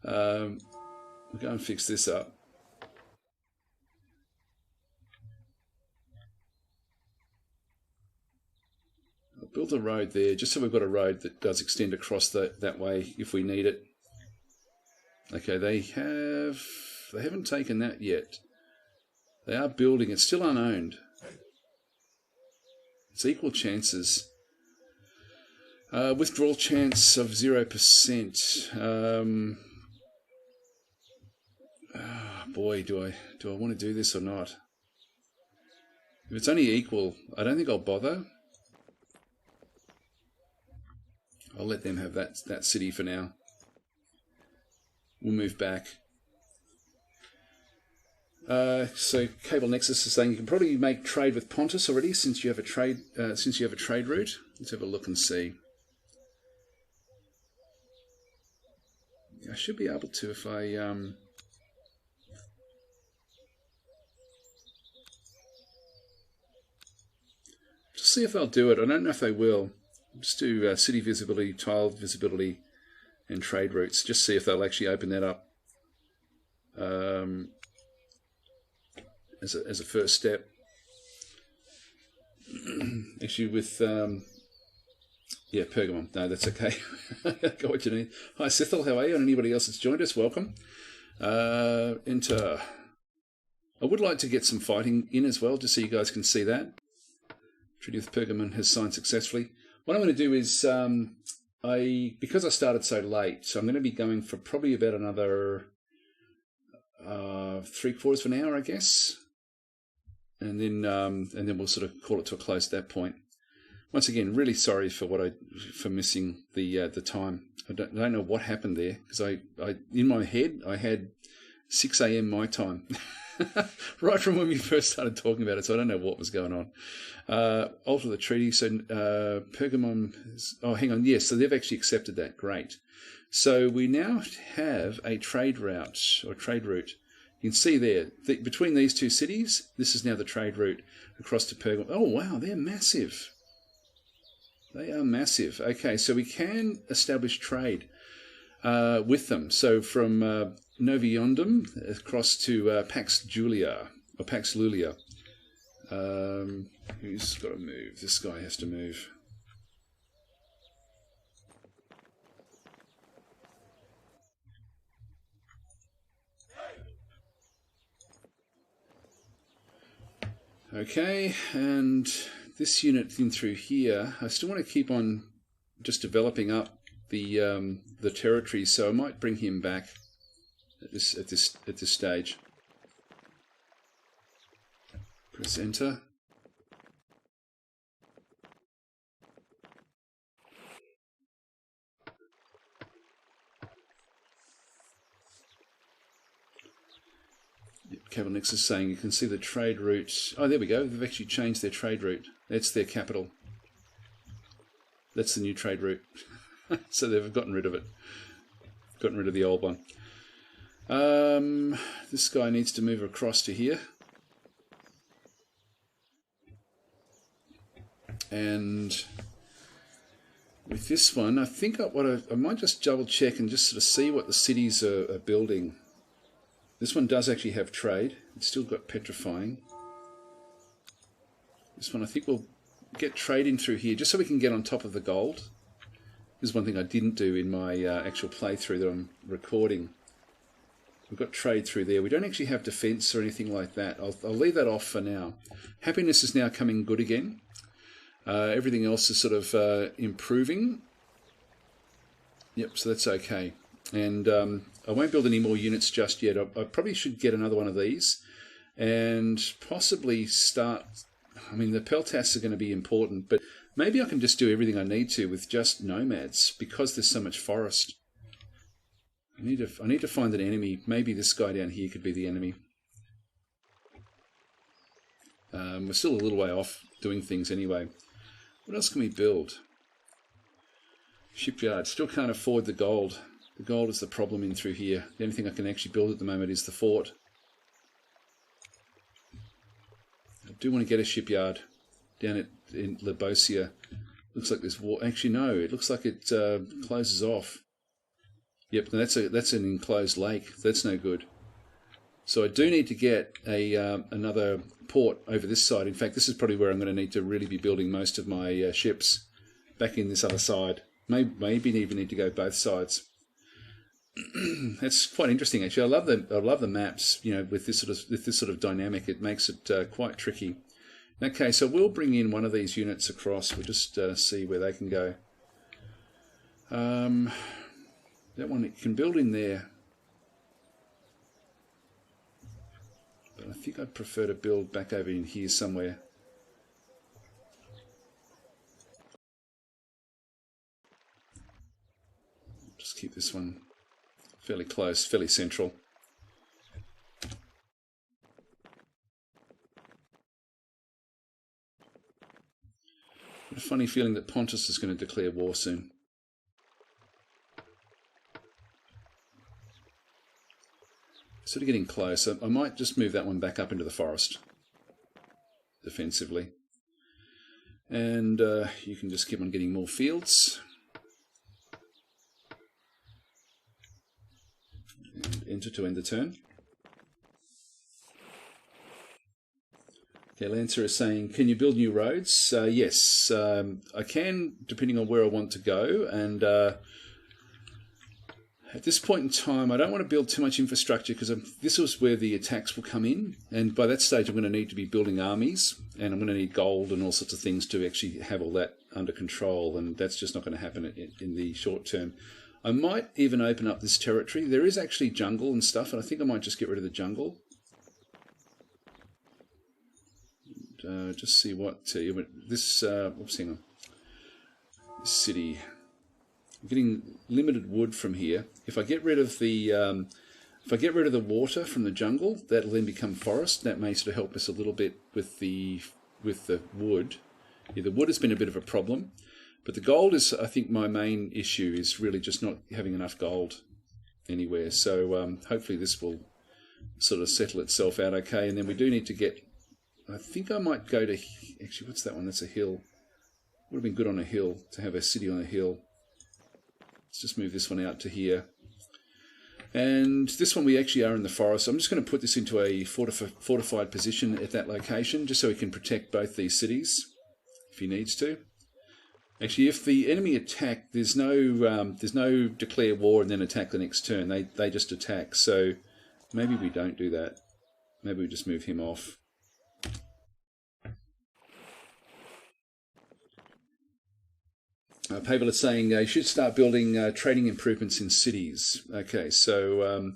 We'll go and fix this up. I'll build a road there, just so we've got a road that does extend across that way if we need it. Okay, they haven't taken that yet. They are building. It's still unowned. It's equal chances. Withdrawal chance of 0%. Boy, do I want to do this or not? If it's only equal, I don't think I'll bother. I'll let them have that city for now. We'll move back. So Cable Nexus is saying you can probably make trade with Pontus already since you have a trade route. Let's have a look and see. I should be able to if I just see if they'll do it. I don't know if they will. Just do city visibility, tile visibility, and trade routes. Just see if they'll actually open that up as a first step. Actually, with yeah, Pergamon. No, that's okay. I got what you need. Hi, Sithel. How are you? And anybody else that's joined us, welcome. Enter. I would like to get some fighting in as well, just so you guys can see that. Treaty with Pergamon has signed successfully. What I'm going to do is, because I started so late, so I'm going to be going for probably about another 3/4 of an hour, I guess. And then we'll sort of call it to a close at that point. Once again, really sorry for for missing the time. I don't know what happened there, because I in my head I had 6 a.m. my time, right from when we first started talking about it. So I don't know what was going on. Alter the treaty. So Pergamon. Oh, hang on. Yes, so they've actually accepted that. Great. So we now have a trade route or trade route. You can see there between these two cities. This is now the trade route across to Pergamon. Oh wow, they're massive. They are massive. Okay, so we can establish trade with them. So from Noviondum across to Pax Julia, or Pax Lulia. Who's got to move? This guy has to move. Okay, and this unit in through here, I still want to keep on just developing up the territory, so I might bring him back at this stage. Press enter. Cabalnix is saying you can see the trade route. Oh, there we go. They've actually changed their trade route. That's their capital. That's the new trade route. So they've gotten rid of it. Gotten rid of the old one. This guy needs to move across to here. And with this one, I think I might just double check and just sort of see what the cities are building. This one does actually have trade. It's still got petrifying. This one I think we'll get trade in through here just so we can get on top of the gold. This is one thing I didn't do in my actual playthrough that I'm recording. We've got trade through there. We don't actually have defense or anything like that. I'll leave that off for now. Happiness is now coming good again. Everything else is sort of improving. Yep, so that's okay. And I won't build any more units just yet. I probably should get another one of these and possibly start... I mean, the peltasts are going to be important, but maybe I can just do everything I need to with just nomads because there's so much forest. I need to find an enemy. Maybe this guy down here could be the enemy. We're still a little way off doing things anyway. What else can we build? Shipyard. Still can't afford the gold. The gold is the problem in through here. The only thing I can actually build at the moment is the fort. I do want to get a shipyard down in Labosia. Looks like there's war. Actually, no. It looks like it closes off. Yep, that's an enclosed lake. That's no good. So I do need to get another port over this side. In fact, this is probably where I'm going to need to really be building most of my ships back in this other side. Maybe even need to go both sides. That's quite interesting, actually. I love the maps. You know, with this sort of dynamic, it makes it quite tricky. Okay, so we'll bring in one of these units across. We'll just see where they can go. That one it can build in there, but I think I'd prefer to build back over in here somewhere. Just keep this one fairly close, fairly central. Got a funny feeling that Pontus is going to declare war soon. Sort of getting close. I might just move that one back up into the forest defensively. And you can just keep on getting more fields. And enter to end the turn. Okay, Lancer is saying, can you build new roads? Yes, I can, depending on where I want to go. And at this point in time, I don't want to build too much infrastructure because this is where the attacks will come in. And by that stage, I'm going to need to be building armies. And I'm going to need gold and all sorts of things to actually have all that under control. And that's just not going to happen in the short term. I might even open up this territory. There is actually jungle and stuff. And I think I might just get rid of the jungle. Just see what this oops, hang on. This city. I'm getting limited wood from here. If I get rid of the water from the jungle, that'll then become forest. That may sort of help us a little bit with the wood. Yeah, the wood has been a bit of a problem, but the gold is, I think, my main issue is really just not having enough gold anywhere. So hopefully this will sort of settle itself out okay. And then we do need to get. I think I might go to... Actually, what's that one? That's a hill. Would have been good on a hill, to have a city on a hill. Let's just move this one out to here. And this one we actually are in the forest. I'm just going to put this into a fortified position at that location, just so he can protect both these cities if he needs to. Actually, if the enemy attack, there's no declare war and then attack the next turn. They just attack. So maybe we don't do that. Maybe we just move him off. Pavel is saying you should start building trading improvements in cities. Okay, so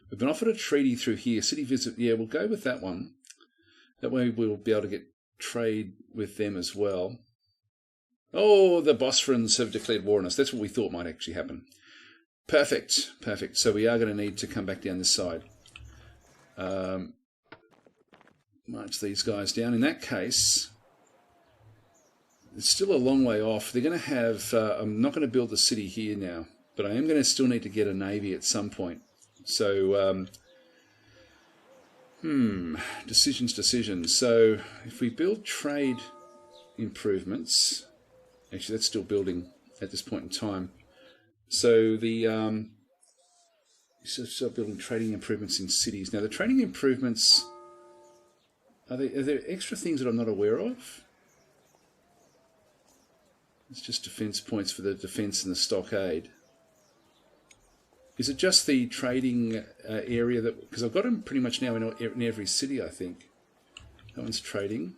we've been offered a treaty through here. City visit, yeah, we'll go with that one. That way we'll be able to get trade with them as well. Oh, the Bosphorans have declared war on us. That's what we thought might actually happen. Perfect, perfect. So we are going to need to come back down this side. March these guys down. In that case, it's still a long way off. They're going to have... I'm not going to build the city here now, but I am going to still need to get a navy at some point. So, decisions. So, if we build trade improvements... Actually, that's still building at this point in time. So, the... start building trading improvements in cities. Now, the trading improvements... Are there extra things that I'm not aware of? It's just defence points for the defence and the stockade. Is it just the trading area that... Because I've got them pretty much now in every city, I think. That one's trading.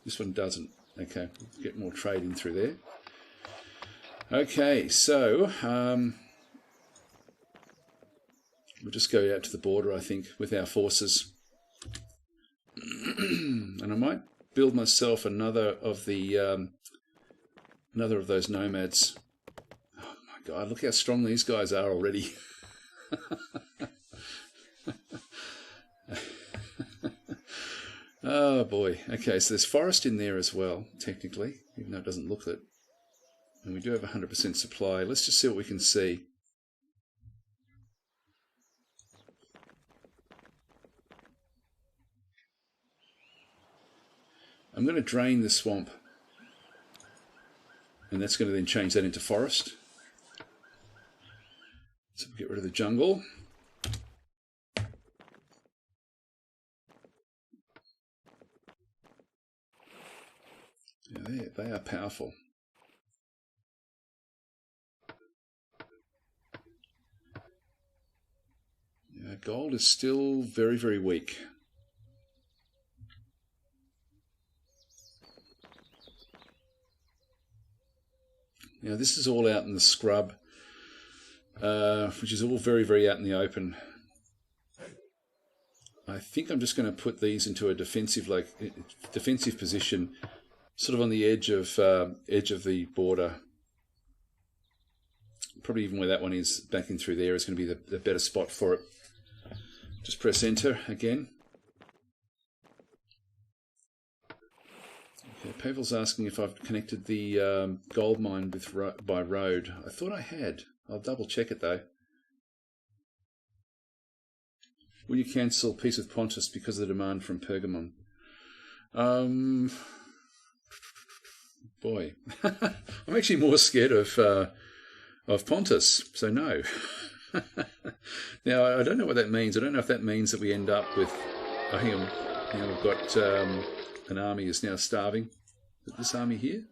This one doesn't. Okay, we'll get more trading through there. Okay, so... we'll just go out to the border, I think, with our forces. And I might build myself another of those nomads. Oh my god, look how strong these guys are already. Oh boy. Okay, so there's forest in there as well, technically, even though it doesn't look it. And we do have 100% supply. Let's just see what we can see. I'm going to drain the swamp, and that's going to then change that into forest. So we'll get rid of the jungle. Yeah, they are powerful. Yeah, gold is still very, very weak. Now this is all out in the scrub, which is all very, very out in the open. I think I'm just going to put these into a defensive position, sort of on the edge of the border. Probably even where that one is, back in through there, is going to be the better spot for it. Just press enter again. Okay, Pavel's asking if I've connected the gold mine by road. I thought I had. I'll double check it though. Will you cancel Peace with Pontus because of the demand from Pergamon? Boy, I'm actually more scared of Pontus, so no. Now I don't know what that means. I don't know if that means that we end up with. Oh, hang on. Now we've got an army is now starving. Is this army here?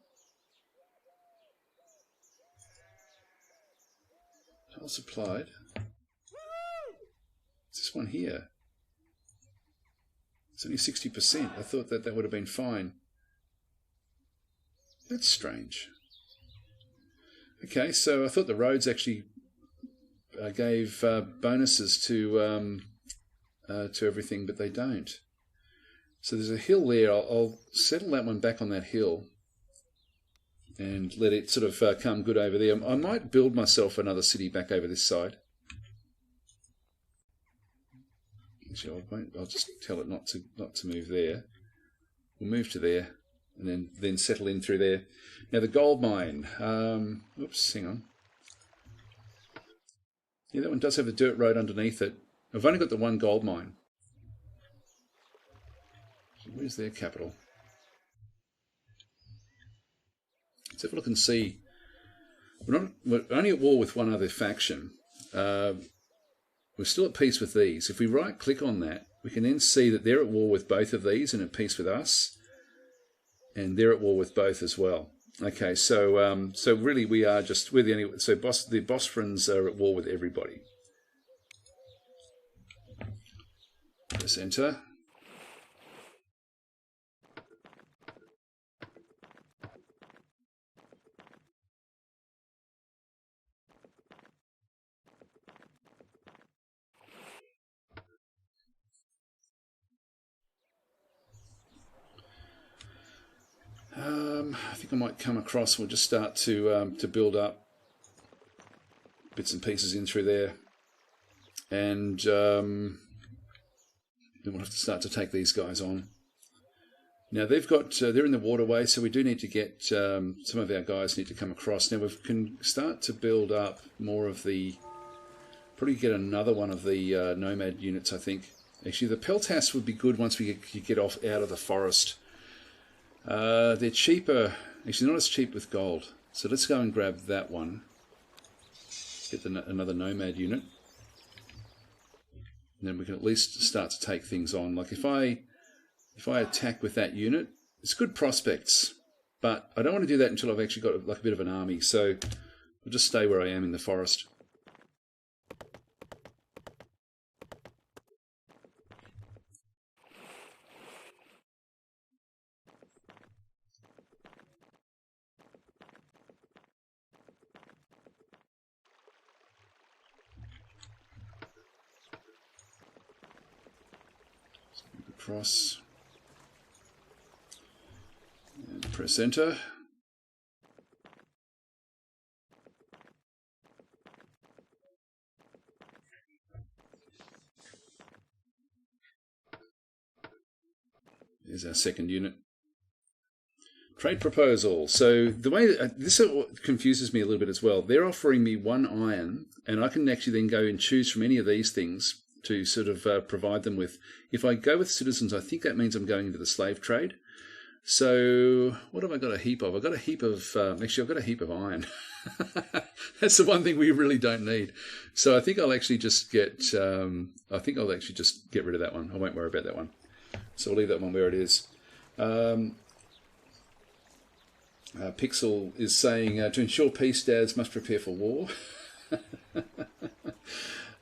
Well supplied. Is this one here? It's only 60%. I thought that would have been fine. That's strange. Okay, so I thought the roads actually gave bonuses to everything, but they don't. So there's a hill there. I'll settle that one back on that hill and let it sort of come good over there. I might build myself another city back over this side. Actually, I'll just tell it not to move there. We'll move to there and then settle in through there. Now the gold mine. Oops, hang on. Yeah, that one does have a dirt road underneath it. I've only got the one gold mine. Where's their capital? Let's have a look and see. We're only at war with one other faction. we're still at peace with these. If we right-click on that, we can then see that they're at war with both of these and at peace with us. And they're at war with both as well. Okay, so so really we're the only. So the Bosphorans are at war with everybody. Press enter. I think I might come across. We'll just start to build up bits and pieces in through there, and then we'll have to start to take these guys on. Now they've got they're in the waterway, so we do need to get some of our guys need to come across. Now we can start to build up more of the. Probably get another one of the nomad units. I think actually the Peltas would be good once we get off out of the forest. They're cheaper. Actually, not as cheap with gold. So let's go and grab that one. Get another nomad unit. And then we can at least start to take things on. Like if I attack with that unit, it's good prospects. But I don't want to do that until I've actually got like a bit of an army. So I'll just stay where I am in the forest. Across and press enter. There's our second unit. Trade proposal. So the way this confuses me a little bit as well. They're offering me 1 iron, and I can actually then go and choose from any of these things to sort of provide them with. If I go with citizens, I think that means I'm going into the slave trade. So what have I got a heap of? I've got a heap of, actually I've got a heap of iron. That's the one thing we really don't need. So I think I'll actually just get, get rid of that one. I won't worry about that one. So I'll leave that one where it is. Pixel is saying, to ensure peace, dads must prepare for war.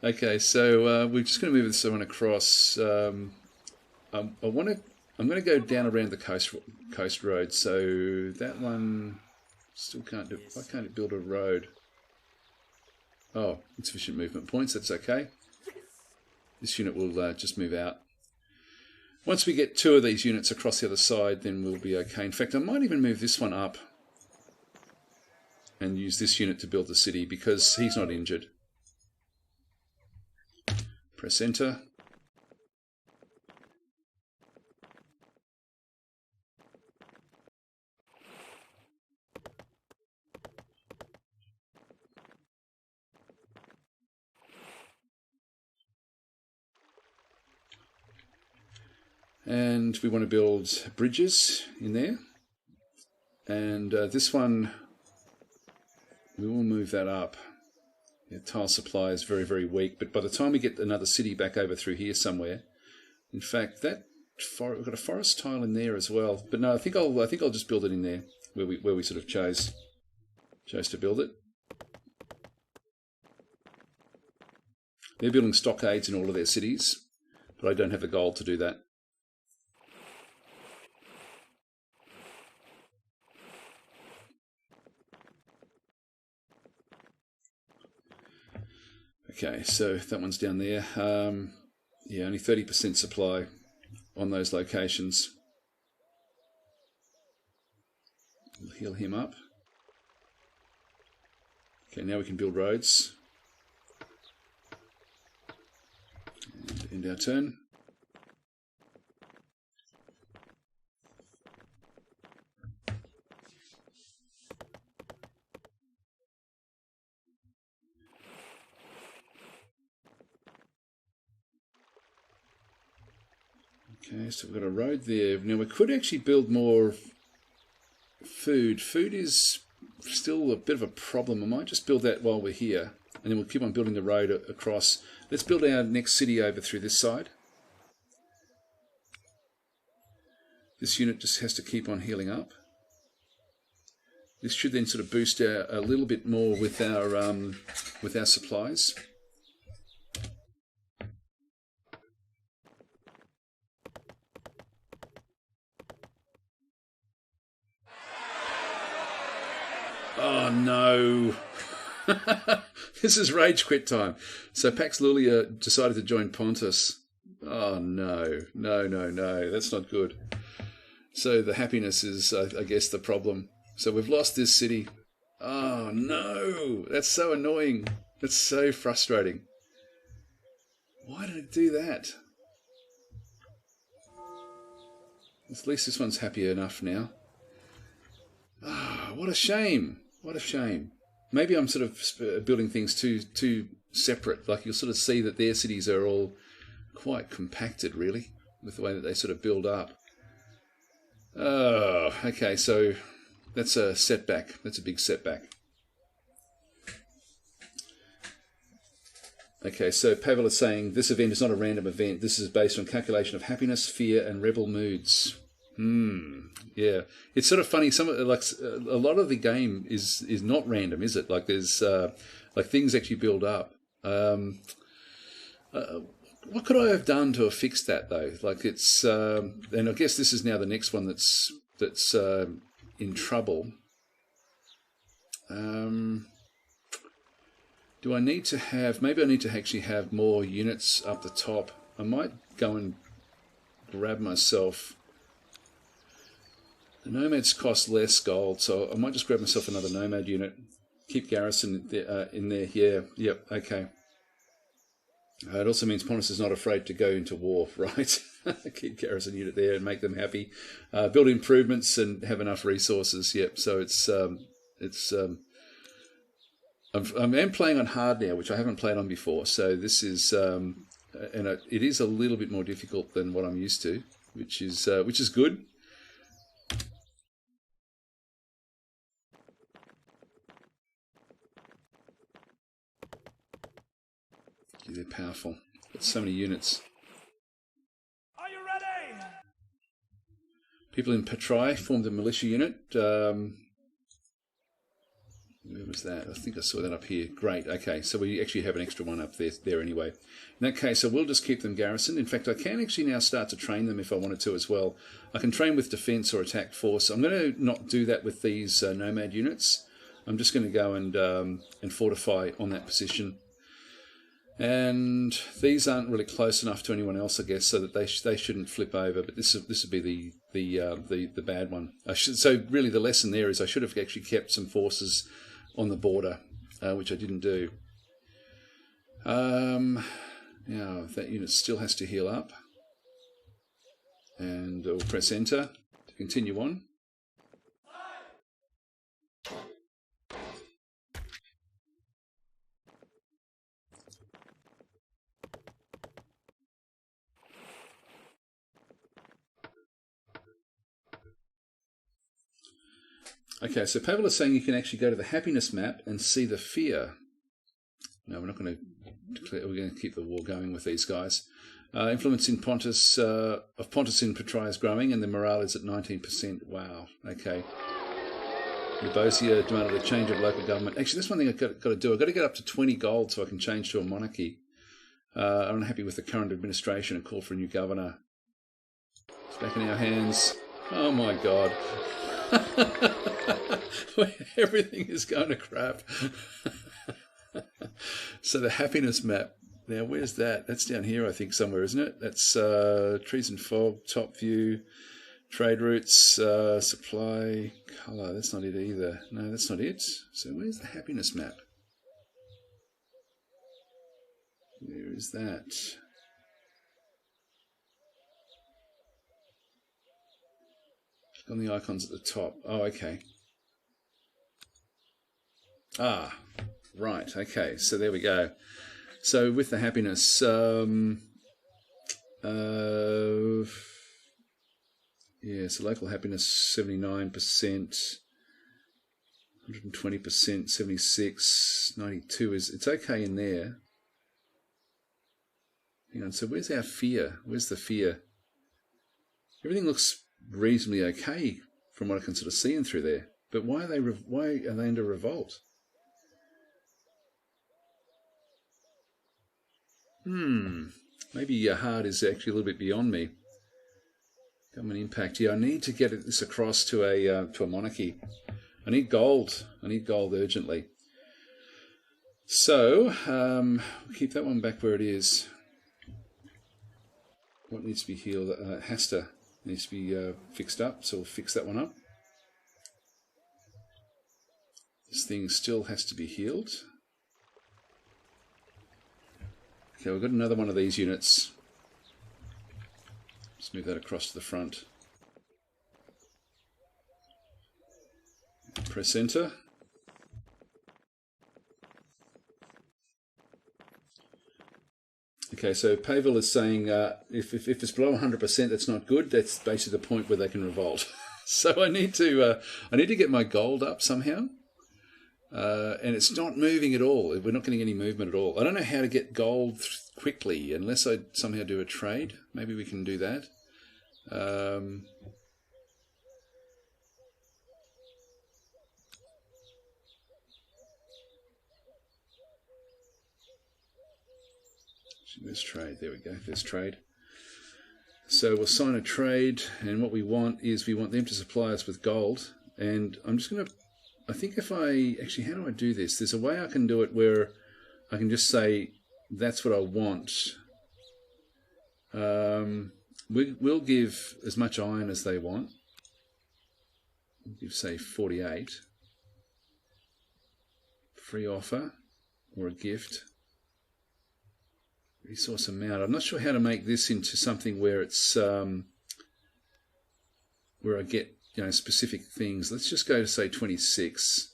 Okay, so we're just going to move this one across. I'm going to go down around the coast road. So that one still can't do. Why can't it build a road? Oh, insufficient movement points. That's okay. This unit will just move out. Once we get 2 of these units across the other side, then we'll be okay. In fact, I might even move this one up and use this unit to build the city because he's not injured. Press enter. And we want to build bridges in there. And this one, we will move that up. Yeah, tile supply is very, very weak, but by the time we get another city back over through here somewhere, in fact, we've got a forest tile in there as well. But no, I think I'll just build it in there where we sort of chose to build it. They're building stockades in all of their cities, but I don't have the gold to do that. Okay, so that one's down there. Yeah, only 30% supply on those locations. We'll heal him up. Okay, now we can build roads. And end our turn. Okay, so we've got a road there. Now we could actually build more food. Food is still a bit of a problem. I might just build that while we're here. And then we'll keep on building the road across. Let's build our next city over through this side. This unit just has to keep on healing up. This should then sort of boost a little bit more with our supplies. Oh no! This is rage quit time. So Pax Lulia decided to join Pontus. Oh no, no, no, no! That's not good. So the happiness is, I guess, the problem. So we've lost this city. Oh no! That's so annoying. That's so frustrating. Why did it do that? At least this one's happy enough now. Ah, what a shame. What a shame. Maybe I'm sort of building things too separate. Like you'll sort of see that their cities are all quite compacted, really, with the way that they sort of build up. Oh, okay, so that's a setback. That's a big setback. Okay, so Pavel is saying this event is not a random event. This is based on calculation of happiness, fear, and rebel moods. Yeah, it's sort of funny. A lot of the game is not random, is it? Like there's like things actually build up. What could I have done to have fixed that though? Like it's and I guess this is now the next one that's in trouble. Do I need to have? Maybe I need to actually have more units up the top. I might go and grab myself. The nomads cost less gold, so I might just grab myself another nomad unit. Keep garrison in there. Yeah, yep, okay. It also means Pontus is not afraid to go into war, right? Keep garrison unit there and make them happy. Build improvements and have enough resources. Yep. So I'm playing on hard now, which I haven't played on before. So this is it is a little bit more difficult than what I'm used to, which is good. They're powerful. Got so many units. Are you ready? People in Petrai formed a militia unit. Where was that? I think I saw that up here. Great. Okay, so we actually have an extra one up there anyway. In that case, I will just keep them garrisoned. In fact, I can actually now start to train them if I wanted to as well. I can train with defense or attack force. I'm going to not do that with these nomad units. I'm just going to go and fortify on that position. And these aren't really close enough to anyone else, I guess, so that they shouldn't flip over. But this would be the bad one. So really, the lesson there is I should have actually kept some forces on the border, which I didn't do. Now that unit still has to heal up, and we'll press enter to continue on. Okay, so Pavel is saying you can actually go to the happiness map and see the fear. No, we're not going to declare. We're going to keep the war going with these guys. Influence in Pontus of Pontus in Petrai is growing, and the morale is at 19%. Wow. Okay. Nibosia demanded a change of local government. Actually, that's one thing I've got to do. I've got to get up to 20 gold so I can change to a monarchy. I'm unhappy with the current administration and call for a new governor. It's back in our hands. Oh my God. Everything is going to crap. So the happiness map. Now, where's that? That's down here, I think, somewhere, isn't it? That's trees and fog, top view, trade routes, supply, colour. That's not it either. No, that's not it. So where's the happiness map? Where is that? On the icons at the top. Oh, okay. Ah, right. Okay. So there we go. So with the happiness, yeah. So local happiness 79%. 120%, 76, 92 is, it's okay in there. Hang on, so where's our fear? Where's the fear? Everything looks reasonably okay from what I can sort of see in through there. But why are they under revolt? Maybe your heart is actually a little bit beyond me. Government impact. Yeah, I need to get this across to a monarchy. I need gold. I need gold urgently. So, we'll keep that one back where it is. What needs to be healed? Hasta needs to be fixed up, so we'll fix that one up. This thing still has to be healed. Okay, we've got another one of these units. Let's move that across to the front. Press enter. Okay, so Pavel is saying if it's below 100%, that's not good. That's basically the point where they can revolt. So I need to get my gold up somehow, and it's not moving at all. We're not getting any movement at all. I don't know how to get gold quickly unless I somehow do a trade. Maybe we can do that. There's trade. There we go. There's trade. So we'll sign a trade, and what we want is we want them to supply us with gold. And I'm just going to, I think if I, actually, how do I do this? There's a way I can do it where I can just say, that's what I want. We'll give as much iron as they want. We'll give, say, 48. Free offer, or a gift. Resource amount. I'm not sure how to make this into something where it's where I get specific things. Let's just go to say 26.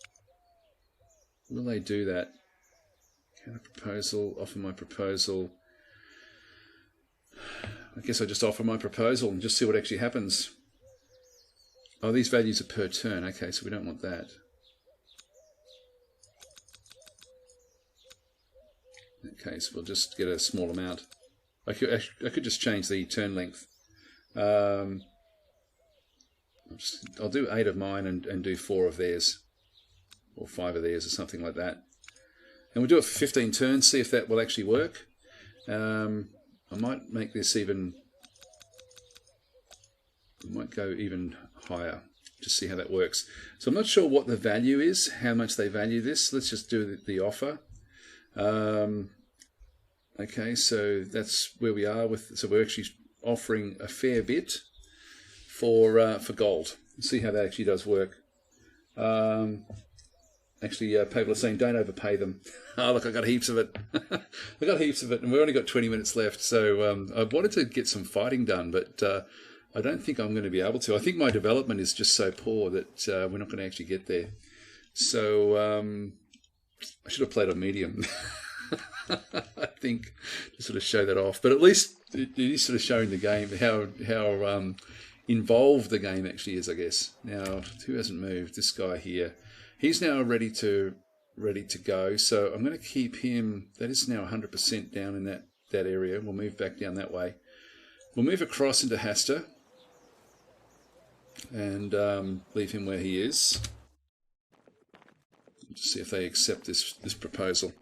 Will they do that? Counter proposal. Offer my proposal. I guess I just offer my proposal and just see what actually happens. Oh, these values are per turn. Okay, so we don't want that. Okay, so we'll just get a small amount. I could just change the turn length. I'll do 8 of mine and do 4 of theirs, or 5 of theirs, or something like that. And we'll do it for 15 turns. See if that will actually work. I might make this even. I might go even higher. Just see how that works. So I'm not sure what the value is, how much they value this. Let's just do the offer. Okay, so that's where we are with. So we're actually offering a fair bit for gold. Let's see how that actually does work. Actually, Pavel is saying don't overpay them. Oh, look, I got heaps of it. I got heaps of it, and we've only got 20 minutes left. So I wanted to get some fighting done, but I don't think I'm going to be able to. I think my development is just so poor that we're not going to actually get there. So I should have played on medium. I think to sort of show that off, but at least it is sort of showing the game how involved the game actually is, I guess. Now, who hasn't moved? This guy here. He's now ready to go. So I'm going to keep him. That is now 100% down in that area. We'll move back down that way. We'll move across into Hasta and leave him where he is. Just see if they accept this proposal.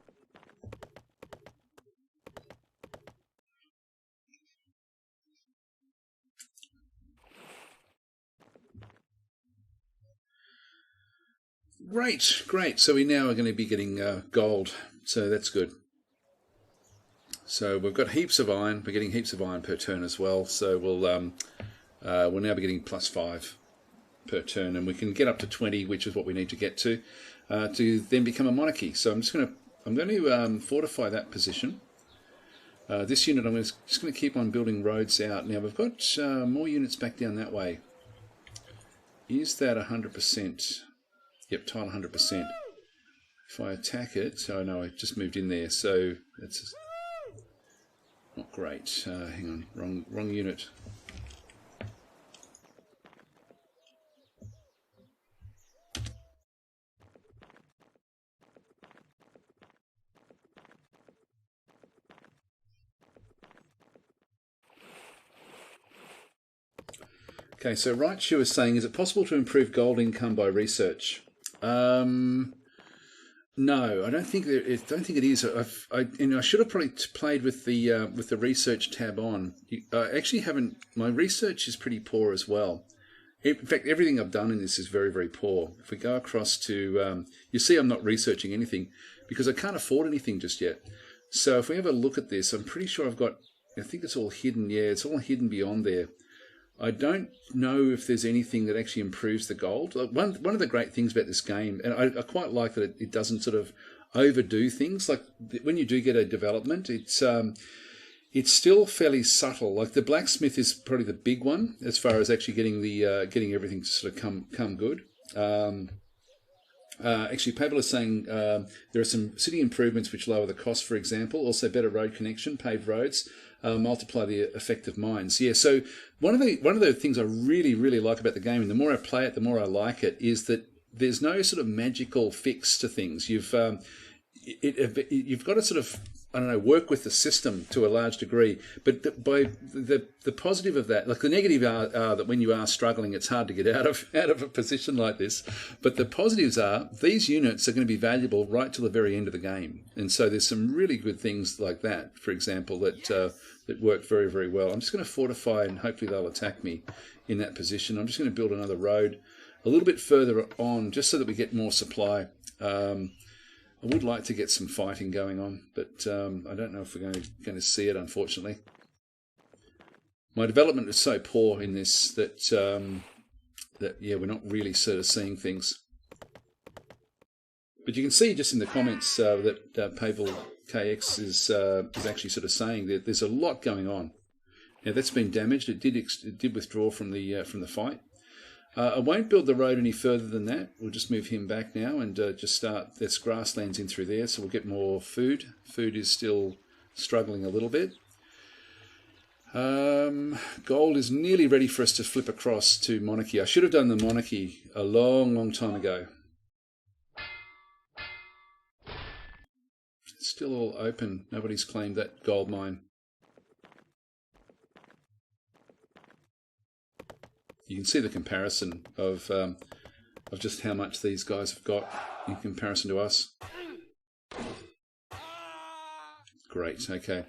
Great. So we now are going to be getting gold. So that's good. So we've got heaps of iron. We're getting heaps of iron per turn as well. So we'll now be getting +5 per turn, and we can get up to 20, which is what we need to get to then become a monarchy. So I'm going to fortify that position. This unit, I'm just going to keep on building roads out. Now we've got more units back down that way. Is that 100%? Yep, tile 100%. If I attack it, oh no, I just moved in there, so that's not great. Hang on, wrong unit. Okay, so Raichu is saying, is it possible to improve gold income by research? No, I don't think it is. I should have probably played with the research tab on. I actually haven't. My research is pretty poor as well. In fact, everything I've done in this is very, very poor. If we go across to, you see, I'm not researching anything because I can't afford anything just yet. So if we have a look at this, I'm pretty sure I've got. I think it's all hidden. Yeah, it's all hidden beyond there. I don't know if there's anything that actually improves the gold. One of the great things about this game, and I quite like that it doesn't sort of overdo things. Like when you do get a development, it's still fairly subtle. Like the blacksmith is probably the big one as far as actually getting everything to sort of come good. Actually, Pavel is saying there are some city improvements which lower the cost, for example. Also, better road connection, paved roads. Multiply the effect of mines. Yeah, so one of the things I really, really like about the game, and the more I play it, the more I like it, is that there's no sort of magical fix to things. You've got to sort of, I don't know, work with the system to a large degree. But the positive of that, like the negative are that when you are struggling, it's hard to get out of a position like this. But the positives are these units are going to be valuable right till the very end of the game. And so there's some really good things like that, for example, that work very, very well. I'm just going to fortify and hopefully they'll attack me in that position. I'm just going to build another road a little bit further on just so that we get more supply. I would like to get some fighting going on, but I don't know if we're going to see it, unfortunately. My development is so poor in this that yeah, we're not really sort of seeing things. But you can see just in the comments that Pavel KX is actually sort of saying that there's a lot going on. Now that's been damaged. It did withdraw from the fight. I won't build the road any further than that. We'll just move him back now and just start. There's grasslands in through there, so we'll get more food. Food is still struggling a little bit. Gold is nearly ready for us to flip across to monarchy. I should have done the monarchy a long, long time ago. It's still all open. Nobody's claimed that gold mine. You can see the comparison of just how much these guys have got in comparison to us. Great, okay.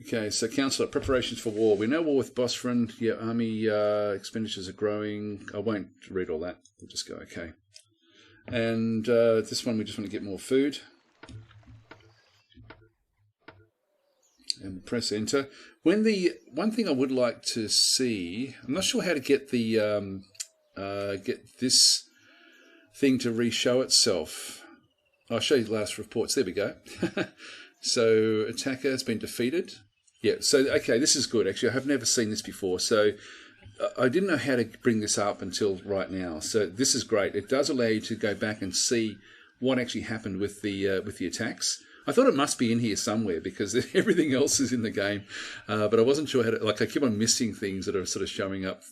Okay, so Councillor, preparations for war. We know war with Bosphorus. Yeah, army expenditures are growing. I won't read all that. We'll just go okay. And this one, we just want to get more food. And press enter. When the one thing I would like to see, I'm not sure how to get the get this thing to re-show itself. I'll show you the last reports. There we go. So attacker has been defeated. Yeah. So okay, this is good. Actually, I have never seen this before. So I didn't know how to bring this up until right now. So this is great. It does allow you to go back and see what actually happened with the attacks. I thought it must be in here somewhere because everything else is in the game, but I wasn't sure how to. Like I keep on missing things that are sort of showing up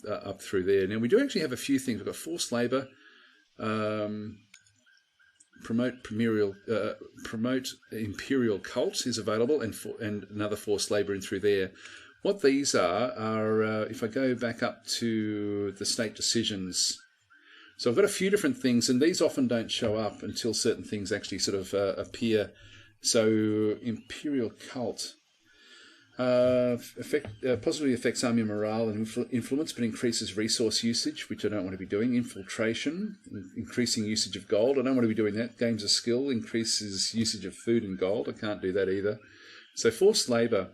through there. Now we do actually have a few things. We've got forced labour, promote imperial cult is available, and another forced labour in through there. What these are if I go back up to the state decisions. So I've got a few different things, and these often don't show up until certain things actually sort of appear. So, Imperial Cult positively affects army morale and influence, but increases resource usage, which I don't want to be doing. Infiltration, increasing usage of gold. I don't want to be doing that. Games of skill, increases usage of food and gold. I can't do that either. So, forced labour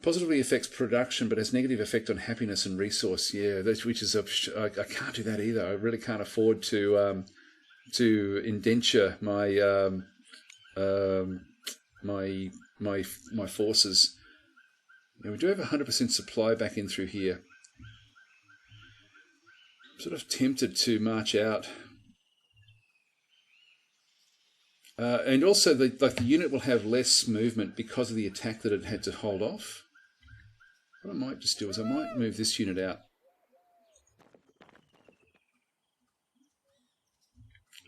positively affects production, but has negative effect on happiness and resource. Yeah, which is I can't do that either. I really can't afford to indenture my my forces. Now we do have 100% supply back in through here. I'm sort of tempted to march out, and also the unit will have less movement because of the attack that it had to hold off. What I might just do is I might move this unit out.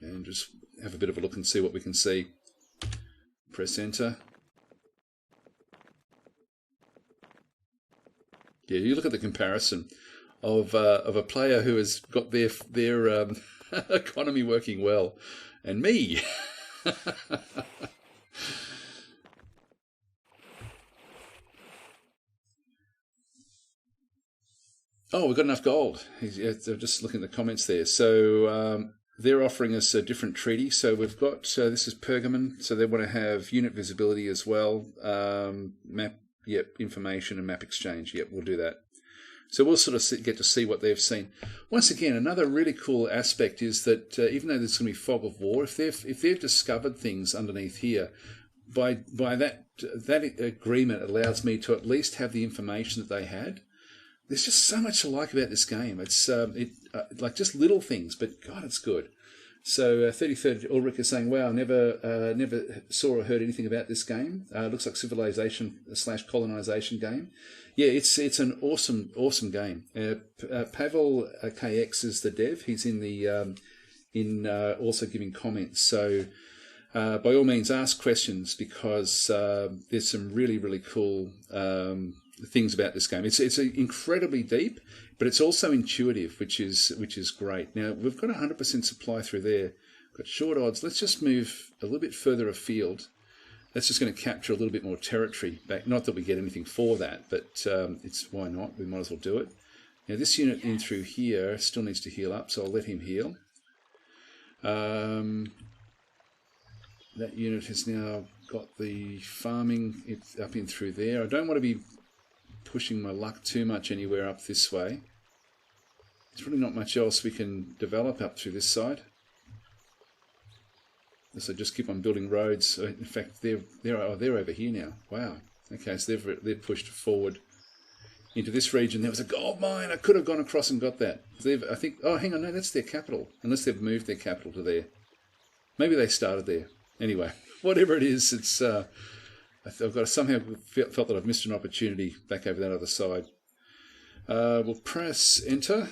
And just have a bit of a look and see what we can see. Press enter. Yeah, you look at the comparison of a player who has got their economy working well, and me. Oh, we've got enough gold. I'm just looking at the comments there. So they're offering us a different treaty. So we've got, this is Pergamon. So they want to have unit visibility as well. Map, yep, information and map exchange. Yep, we'll do that. So we'll sort of get to see what they've seen. Once again, another really cool aspect is that even though there's going to be fog of war, if they've discovered things underneath here, by that agreement allows me to at least have the information that they had. There's just so much to like about this game. It's like just little things, but God, it's good. So 33rd Ulrich is saying, "Wow, never saw or heard anything about this game. Looks like civilization / colonization game. Yeah, it's an awesome game. Pavel KX is the dev. He's in the also giving comments. So by all means, ask questions because there's some really cool things about this game. It's incredibly deep, but it's also intuitive, which is great. Now we've got 100% supply through there. Got short odds. Let's just move a little bit further afield. That's just going to capture a little bit more territory back. Not that we get anything for that, but it's why not? We might as well do it. Now this unit in through here still needs to heal up, so I'll let him heal. That unit has now got the farming up in through there. I don't want to be pushing my luck too much anywhere up this way. There's really not much else we can develop up through this side. So just keep on building roads. In fact, they're over here now. Wow. Okay, so they've pushed forward into this region. There was a gold mine. I could have gone across and got that. I think. Oh, hang on. No, that's their capital. Unless they've moved their capital to there. Maybe they started there. Anyway, whatever it is, it's. I've got to somehow felt that I've missed an opportunity back over that other side. We'll press enter.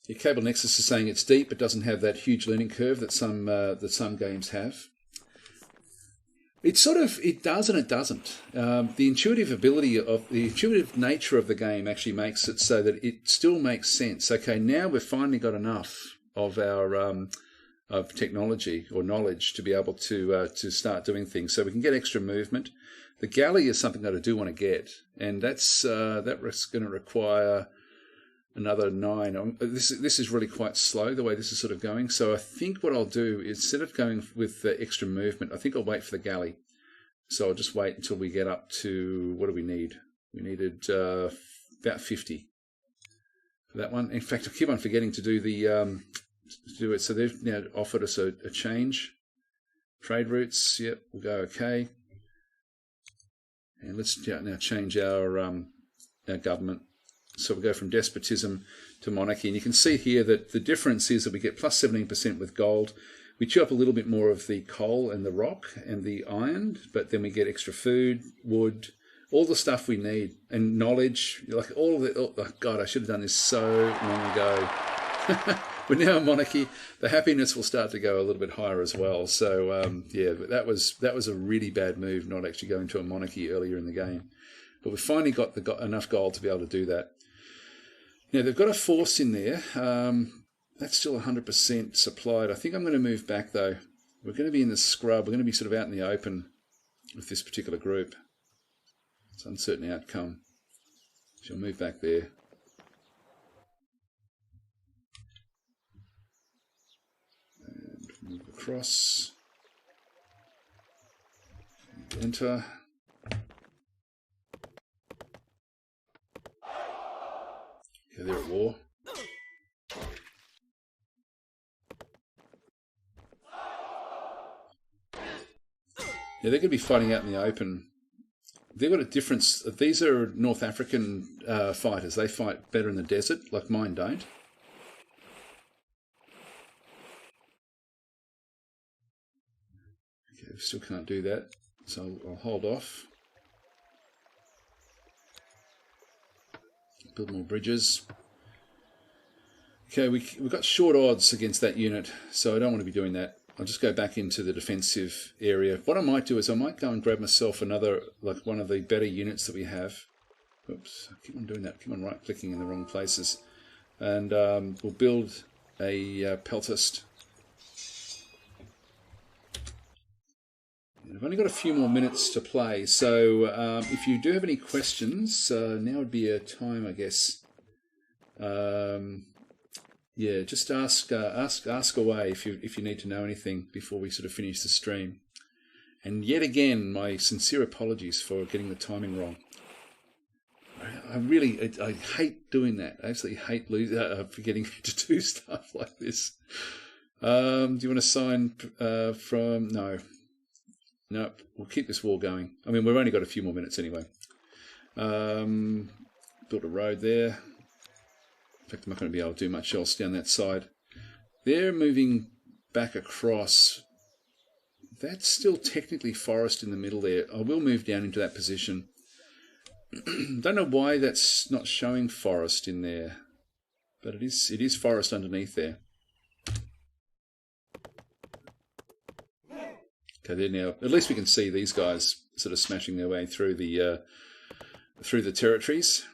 Your Cable Nexus is saying it's deep, but doesn't have that huge learning curve that some games have. It does and it doesn't. The intuitive nature of the game actually makes it so that it still makes sense. Okay, now we've finally got enough of our of technology or knowledge to be able to start doing things, so we can get extra movement. The galley is something that I do want to get, and that's going to require another 9. This is really quite slow the way this is sort of going. So I think what I'll do is, instead of going with the extra movement, I think I'll wait for the galley. So I'll just wait until we get up to, what do we need? We needed about 50 for that one. In fact, I keep on forgetting to do it. So they've now offered us a change. Trade routes, yep, we'll go okay. And let's now change our government. So we'll go from despotism to monarchy. And you can see here that the difference is that we get plus 17% with gold. We chew up a little bit more of the coal and the rock and the iron, but then we get extra food, wood, all the stuff we need, and knowledge. Like all of it. Oh, God, I should have done this so long ago. We're now a monarchy. The happiness will start to go a little bit higher as well. So, yeah, but that was a really bad move, not actually going to a monarchy earlier in the game. But we finally got enough gold to be able to do that. Now, they've got a force in there. That's still 100% supplied. I think I'm going to move back, though. We're going to be in the scrub. We're going to be sort of out in the open with this particular group. It's an uncertain outcome. So I'll move back there. And move across. Enter. Okay, they're at war. Yeah, they're going to be fighting out in the open. They've got a difference. These are North African fighters. They fight better in the desert, like mine don't. Okay, we still can't do that, so I'll hold off. Build more bridges. Okay, we've got short odds against that unit, so I don't want to be doing that. I'll just go back into the defensive area. What I might do is I might go and grab myself another, like one of the better units that we have. Oops, I keep on doing that. Keep on right-clicking in the wrong places. And we'll build a peltist. I've only got a few more minutes to play, so if you do have any questions, now would be a time, I guess. Yeah, just ask away if you need to know anything before we sort of finish the stream. And yet again, my sincere apologies for getting the timing wrong. I hate doing that. I absolutely hate forgetting to do stuff like this. Do you want to sign from? No. Nope. We'll keep this war going. I mean, we've only got a few more minutes anyway. Build a road there. In fact, I'm not going to be able to do much else down that side. They're moving back across. That's still technically forest in the middle there. I will move down into that position. Don't know why that's not showing forest in there, but it is forest underneath there. Okay, there now. At least we can see these guys sort of smashing their way through the territories.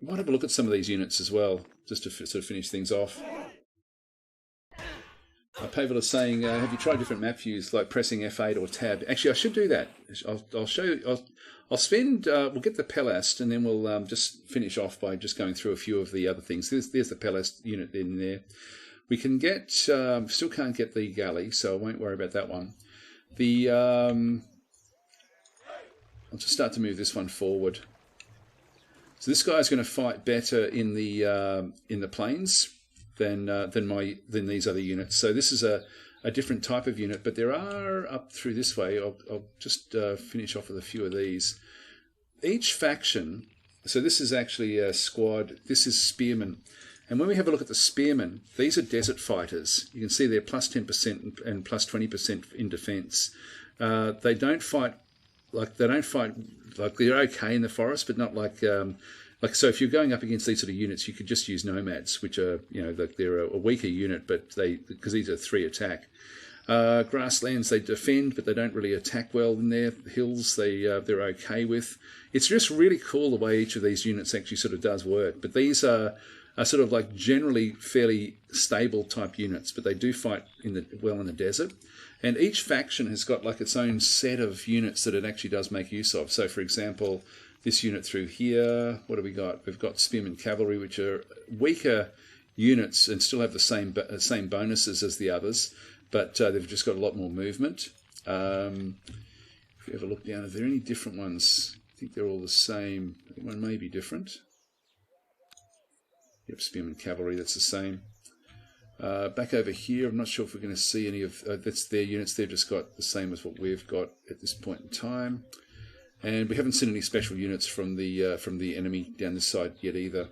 We might have a look at some of these units as well, just to sort of finish things off. Pavel is saying, have you tried different map views like pressing F8 or Tab? Actually, I should do that. I'll show you. I'll spend. We'll get the Pelast, and then we'll just finish off by just going through a few of the other things. There's the Pelast unit in there. We can get. Still can't get the galley, so I won't worry about that one. I'll just start to move this one forward. So this guy's going to fight better in the plains than these other units. So this is a different type of unit, but there are up through this way. I'll just finish off with a few of these. Each faction. So this is actually a squad. This is spearmen, and when we have a look at the spearmen, these are desert fighters. You can see they're plus 10% and plus 20% in defense. They don't fight like they're okay in the forest, but not like so. If you're going up against these sort of units, you could just use nomads, which are they're a weaker unit, but because these are 3 attack. Grasslands, they defend, but they don't really attack well in their hills. They're okay with. It's just really cool the way each of these units actually sort of does work. But these are sort of like generally fairly stable type units, but they do fight in the desert. And each faction has got like its own set of units that it actually does make use of. So, for example, this unit through here, what do we got? We've got Spearman Cavalry, which are weaker units and still have the same bonuses as the others, but they've just got a lot more movement. If we have a look down, are there any different ones? I think they're all the same. I think one may be different. Yep, Spearman Cavalry, that's the same. Back over here, I'm not sure if we're going to see any of that's their units. They've just got the same as what we've got at this point in time, and we haven't seen any special units from the enemy down this side yet either.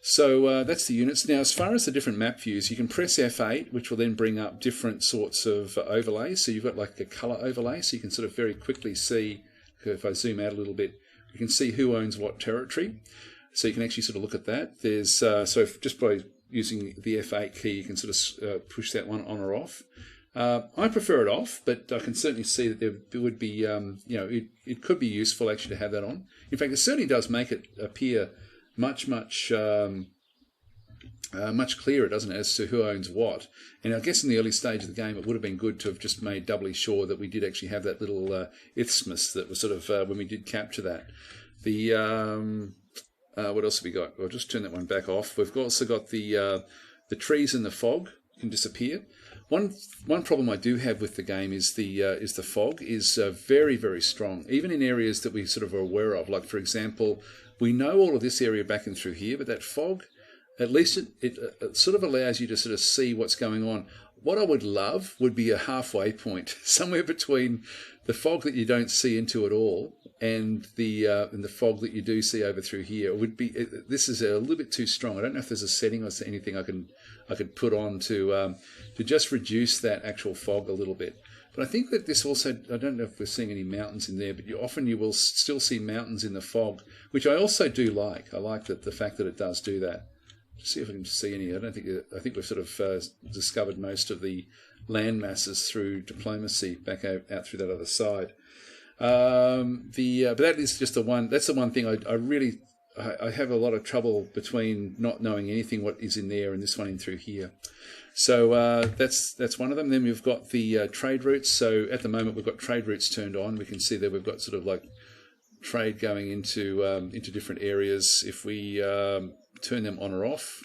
So that's the units. Now, as far as the different map views, you can press F8, which will then bring up different sorts of overlays. So you've got like a color overlay, so you can sort of very quickly see. If I zoom out a little bit, you can see who owns what territory. So you can actually sort of look at that. There's just by using the F8 key, you can sort of push that one on or off. I prefer it off, but I can certainly see that there would be, it could be useful actually to have that on. In fact, it certainly does make it appear much clearer, doesn't it, as to who owns what. And I guess in the early stage of the game, it would have been good to have just made doubly sure that we did actually have that little isthmus that was sort of when we did capture that. What else have we got? I'll just turn that one back off. We've also got the trees in the fog can disappear. One problem I do have with the game is the fog is very, very strong, even in areas that we sort of are aware of. Like, for example, we know all of this area back and through here, but that fog, at least it sort of allows you to sort of see what's going on. What I would love would be a halfway point, somewhere between the fog that you don't see into at all and the fog that you do see over through here. This is a little bit too strong. I don't know if there's a setting or anything I could put on to just reduce that actual fog a little bit. But I think that this also, I don't know if we're seeing any mountains in there, but you will still see mountains in the fog, which I also do like. I like the fact that it does do that. Just see if I can see any. I think we've sort of discovered most of the land masses through diplomacy back out through that other side. But that is just the one. That's the one thing I have a lot of trouble between not knowing anything what is in there and this one in through here. So that's one of them. Then we've got the trade routes. So at the moment we've got trade routes turned on. We can see that we've got sort of like trade going into different areas. If we turn them on or off.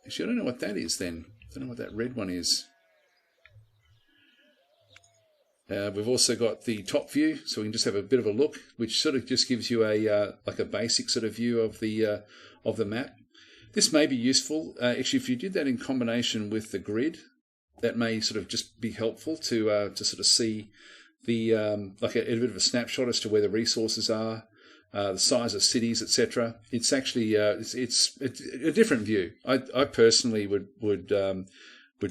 Actually, I don't know what that is then. I don't know what that red one is. We've also got the top view, so we can just have a bit of a look, which sort of just gives you a like a basic sort of view of the map. This may be useful. Actually, if you did that in combination with the grid, that may sort of just be helpful to sort of see the like a bit of a snapshot as to where the resources are, the size of cities, etc. It's actually it's a different view. I personally would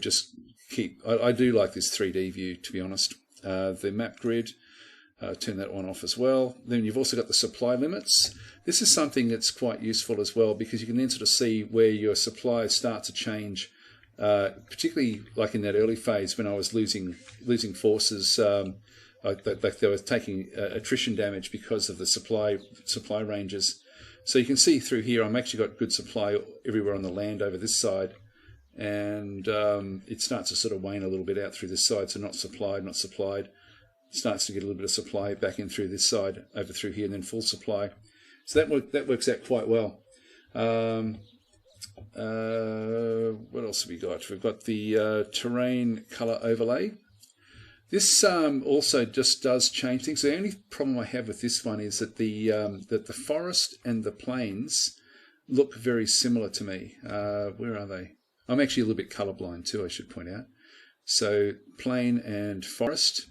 just keep. I do like this 3D view, to be honest. The map grid, turn that one off as well. Then you've also got the supply limits. This is something that's quite useful as well, because you can then sort of see where your supplies start to change, particularly like in that early phase when I was losing forces, like they were taking attrition damage because of the supply ranges. So you can see through here I'm actually got good supply everywhere on the land over this side. And it starts to sort of wane a little bit out through this side, so not supplied. It starts to get a little bit of supply back in through this side, over through here, and then full supply. So that works out quite well. What else have we got? We've got the terrain color overlay. This also just does change things. The only problem I have with this one is that the forest and the plains look very similar to me. Where are they? I'm actually a little bit colourblind too, I should point out. So plain and forest,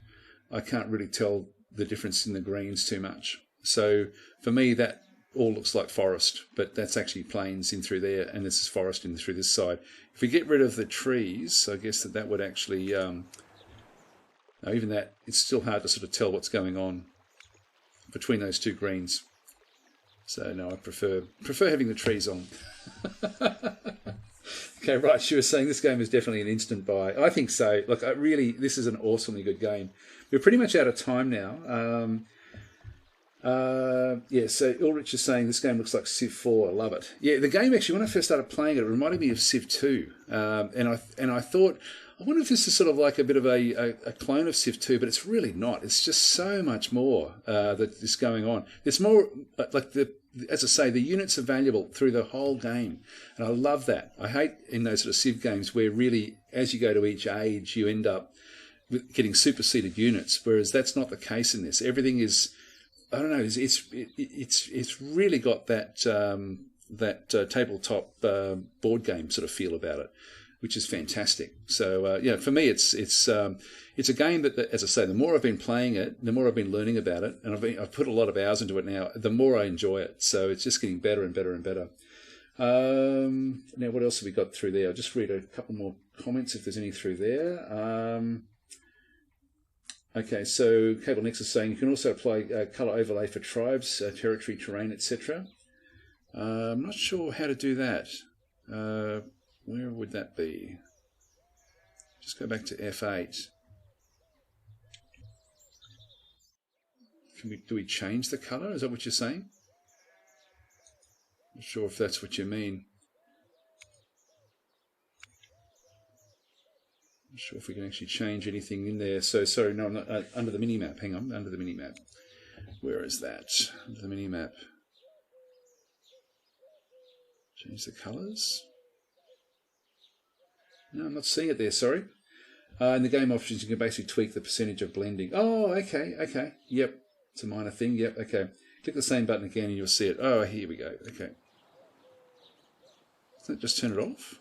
I can't really tell the difference in the greens too much. So for me, that all looks like forest, but that's actually plains in through there, and this is forest in through this side. If we get rid of the trees, I guess that would actually, even that, it's still hard to sort of tell what's going on between those two greens. So no, I prefer having the trees on. Okay, right. She was saying this game is definitely an instant buy. I think so. Look, this is an awesomely good game. We're pretty much out of time now. Yeah, so Ulrich is saying this game looks like Civ 4. I love it. Yeah, the game actually, when I first started playing it, it reminded me of Civ 2. And I thought, I wonder if this is sort of like a bit of a clone of Civ 2, but it's really not. It's just so much more that is going on. It's more like as I say, the units are valuable through the whole game. And I love that. I hate in those sort of Civ games where really, as you go to each age, you end up with getting superseded units, whereas that's not the case in this. Everything is, I don't know, it's really got that tabletop board game sort of feel about it, which is fantastic. So for me, it's a game that, as I say, the more I've been playing it, the more I've been learning about it, and I've put a lot of hours into it now. The more I enjoy it, so it's just getting better and better and better. Now, what else have we got through there? I'll just read a couple more comments if there's any through there. Okay, so Cable Nexus is saying you can also apply color overlay for tribes, territory, terrain, etc. I'm not sure how to do that. Where would that be? Just go back to F8. Do we change the color? Is that what you're saying? Not sure if that's what you mean. Not sure if we can actually change anything in there. So, sorry, no, I'm not under the minimap. Hang on, under the minimap. Where is that? Under the minimap. Change the colors. No, I'm not seeing it there, sorry. In the game options, you can basically tweak the percentage of blending. Oh, okay. Yep, it's a minor thing. Yep, okay. Click the same button again and you'll see it. Oh, here we go. Okay. Doesn't it just turn it off?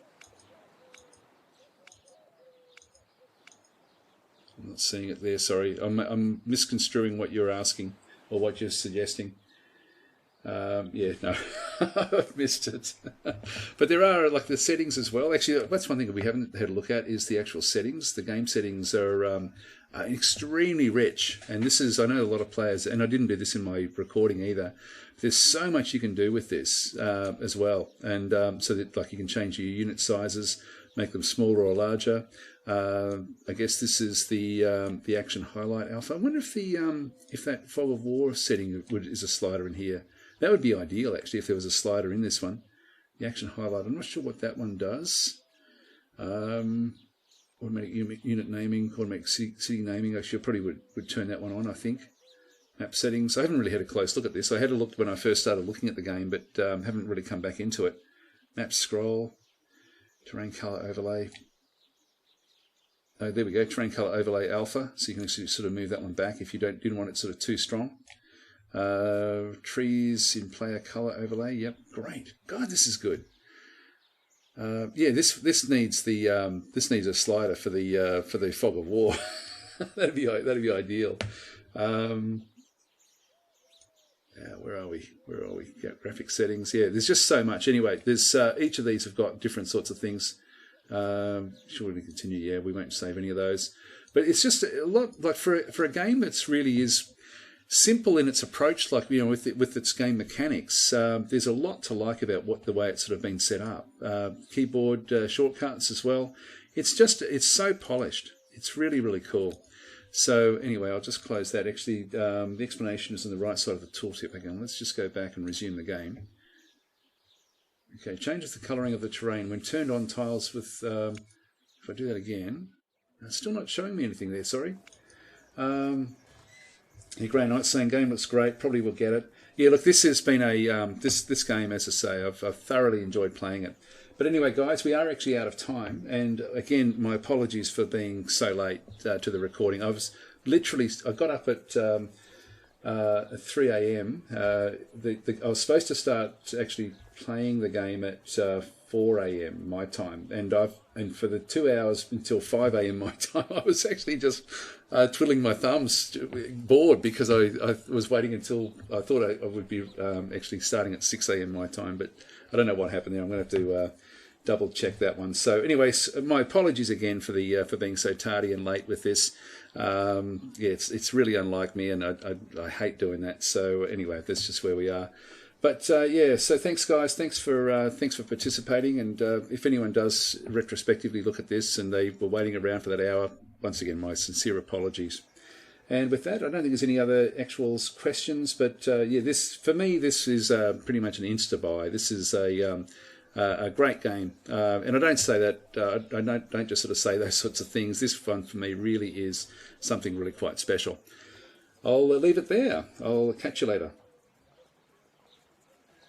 I'm not seeing it there, sorry. I'm misconstruing what you're asking or what you're suggesting. Yeah, no, I've missed it. But there are like the settings as well. Actually, that's one thing that we haven't had a look at is the actual settings. The game settings are extremely rich. And this is, I know a lot of players, and I didn't do this in my recording either. There's so much you can do with this as well. And so that like you can change your unit sizes, make them smaller or larger. I guess this is the action highlight alpha. I wonder if that fog of war setting is a slider in here. That would be ideal, actually, if there was a slider in this one. The action highlight. I'm not sure what that one does. Automatic unit naming, automatic city naming. Actually, I probably would turn that one on, I think. Map settings. I haven't really had a close look at this. I had a look when I first started looking at the game, but haven't really come back into it. Map scroll. Terrain color overlay. Oh, there we go. Terrain color overlay alpha. So you can actually sort of move that one back if you didn't want it sort of too strong. Trees in player color overlay. Yep, great. God, this is good. Yeah, this needs a slider for the fog of war. that'd be ideal. Where are we? Graphic settings. Yeah, there's just so much. Anyway, there's each of these have got different sorts of things. Should we continue? Yeah, we won't save any of those. But it's just a lot like for a game that's really is simple in its approach, like with its game mechanics. There's a lot to like about the way it's sort of been set up. Keyboard shortcuts as well. It's so polished. It's really, really cool. So anyway, I'll just close that. Actually, the explanation is on the right side of the tooltip. Again, let's just go back and resume the game. Okay, changes the colouring of the terrain when turned on tiles with. If I do that again, it's still not showing me anything there. Sorry. Grey Knight saying game looks great. Probably will get it. Yeah, look, this has been a this game, as I say, I've thoroughly enjoyed playing it. But anyway, guys, we are actually out of time, and again, my apologies for being so late to the recording. I got up at 3 a.m. I was supposed to start actually playing the game at 4 a.m. my time, and for the 2 hours until 5 a.m. my time, I was actually just twiddling my thumbs, bored, because I was waiting until I thought I would be actually starting at 6 a.m. my time, but I don't know what happened there. I'm going to have to double check that one. So anyways, my apologies again for being so tardy and late with this. Yeah, it's really unlike me, and I hate doing that. So anyway, that's just where we are. But yeah, so thanks, guys. Thanks for participating. And if anyone does retrospectively look at this and they were waiting around for that hour, once again, my sincere apologies. And with that, I don't think there's any other actual questions. But yeah, for me, this is pretty much an insta buy. This is a great game, and I don't say that. I don't just sort of say those sorts of things. This one for me really is something really quite special. I'll leave it there. I'll catch you later.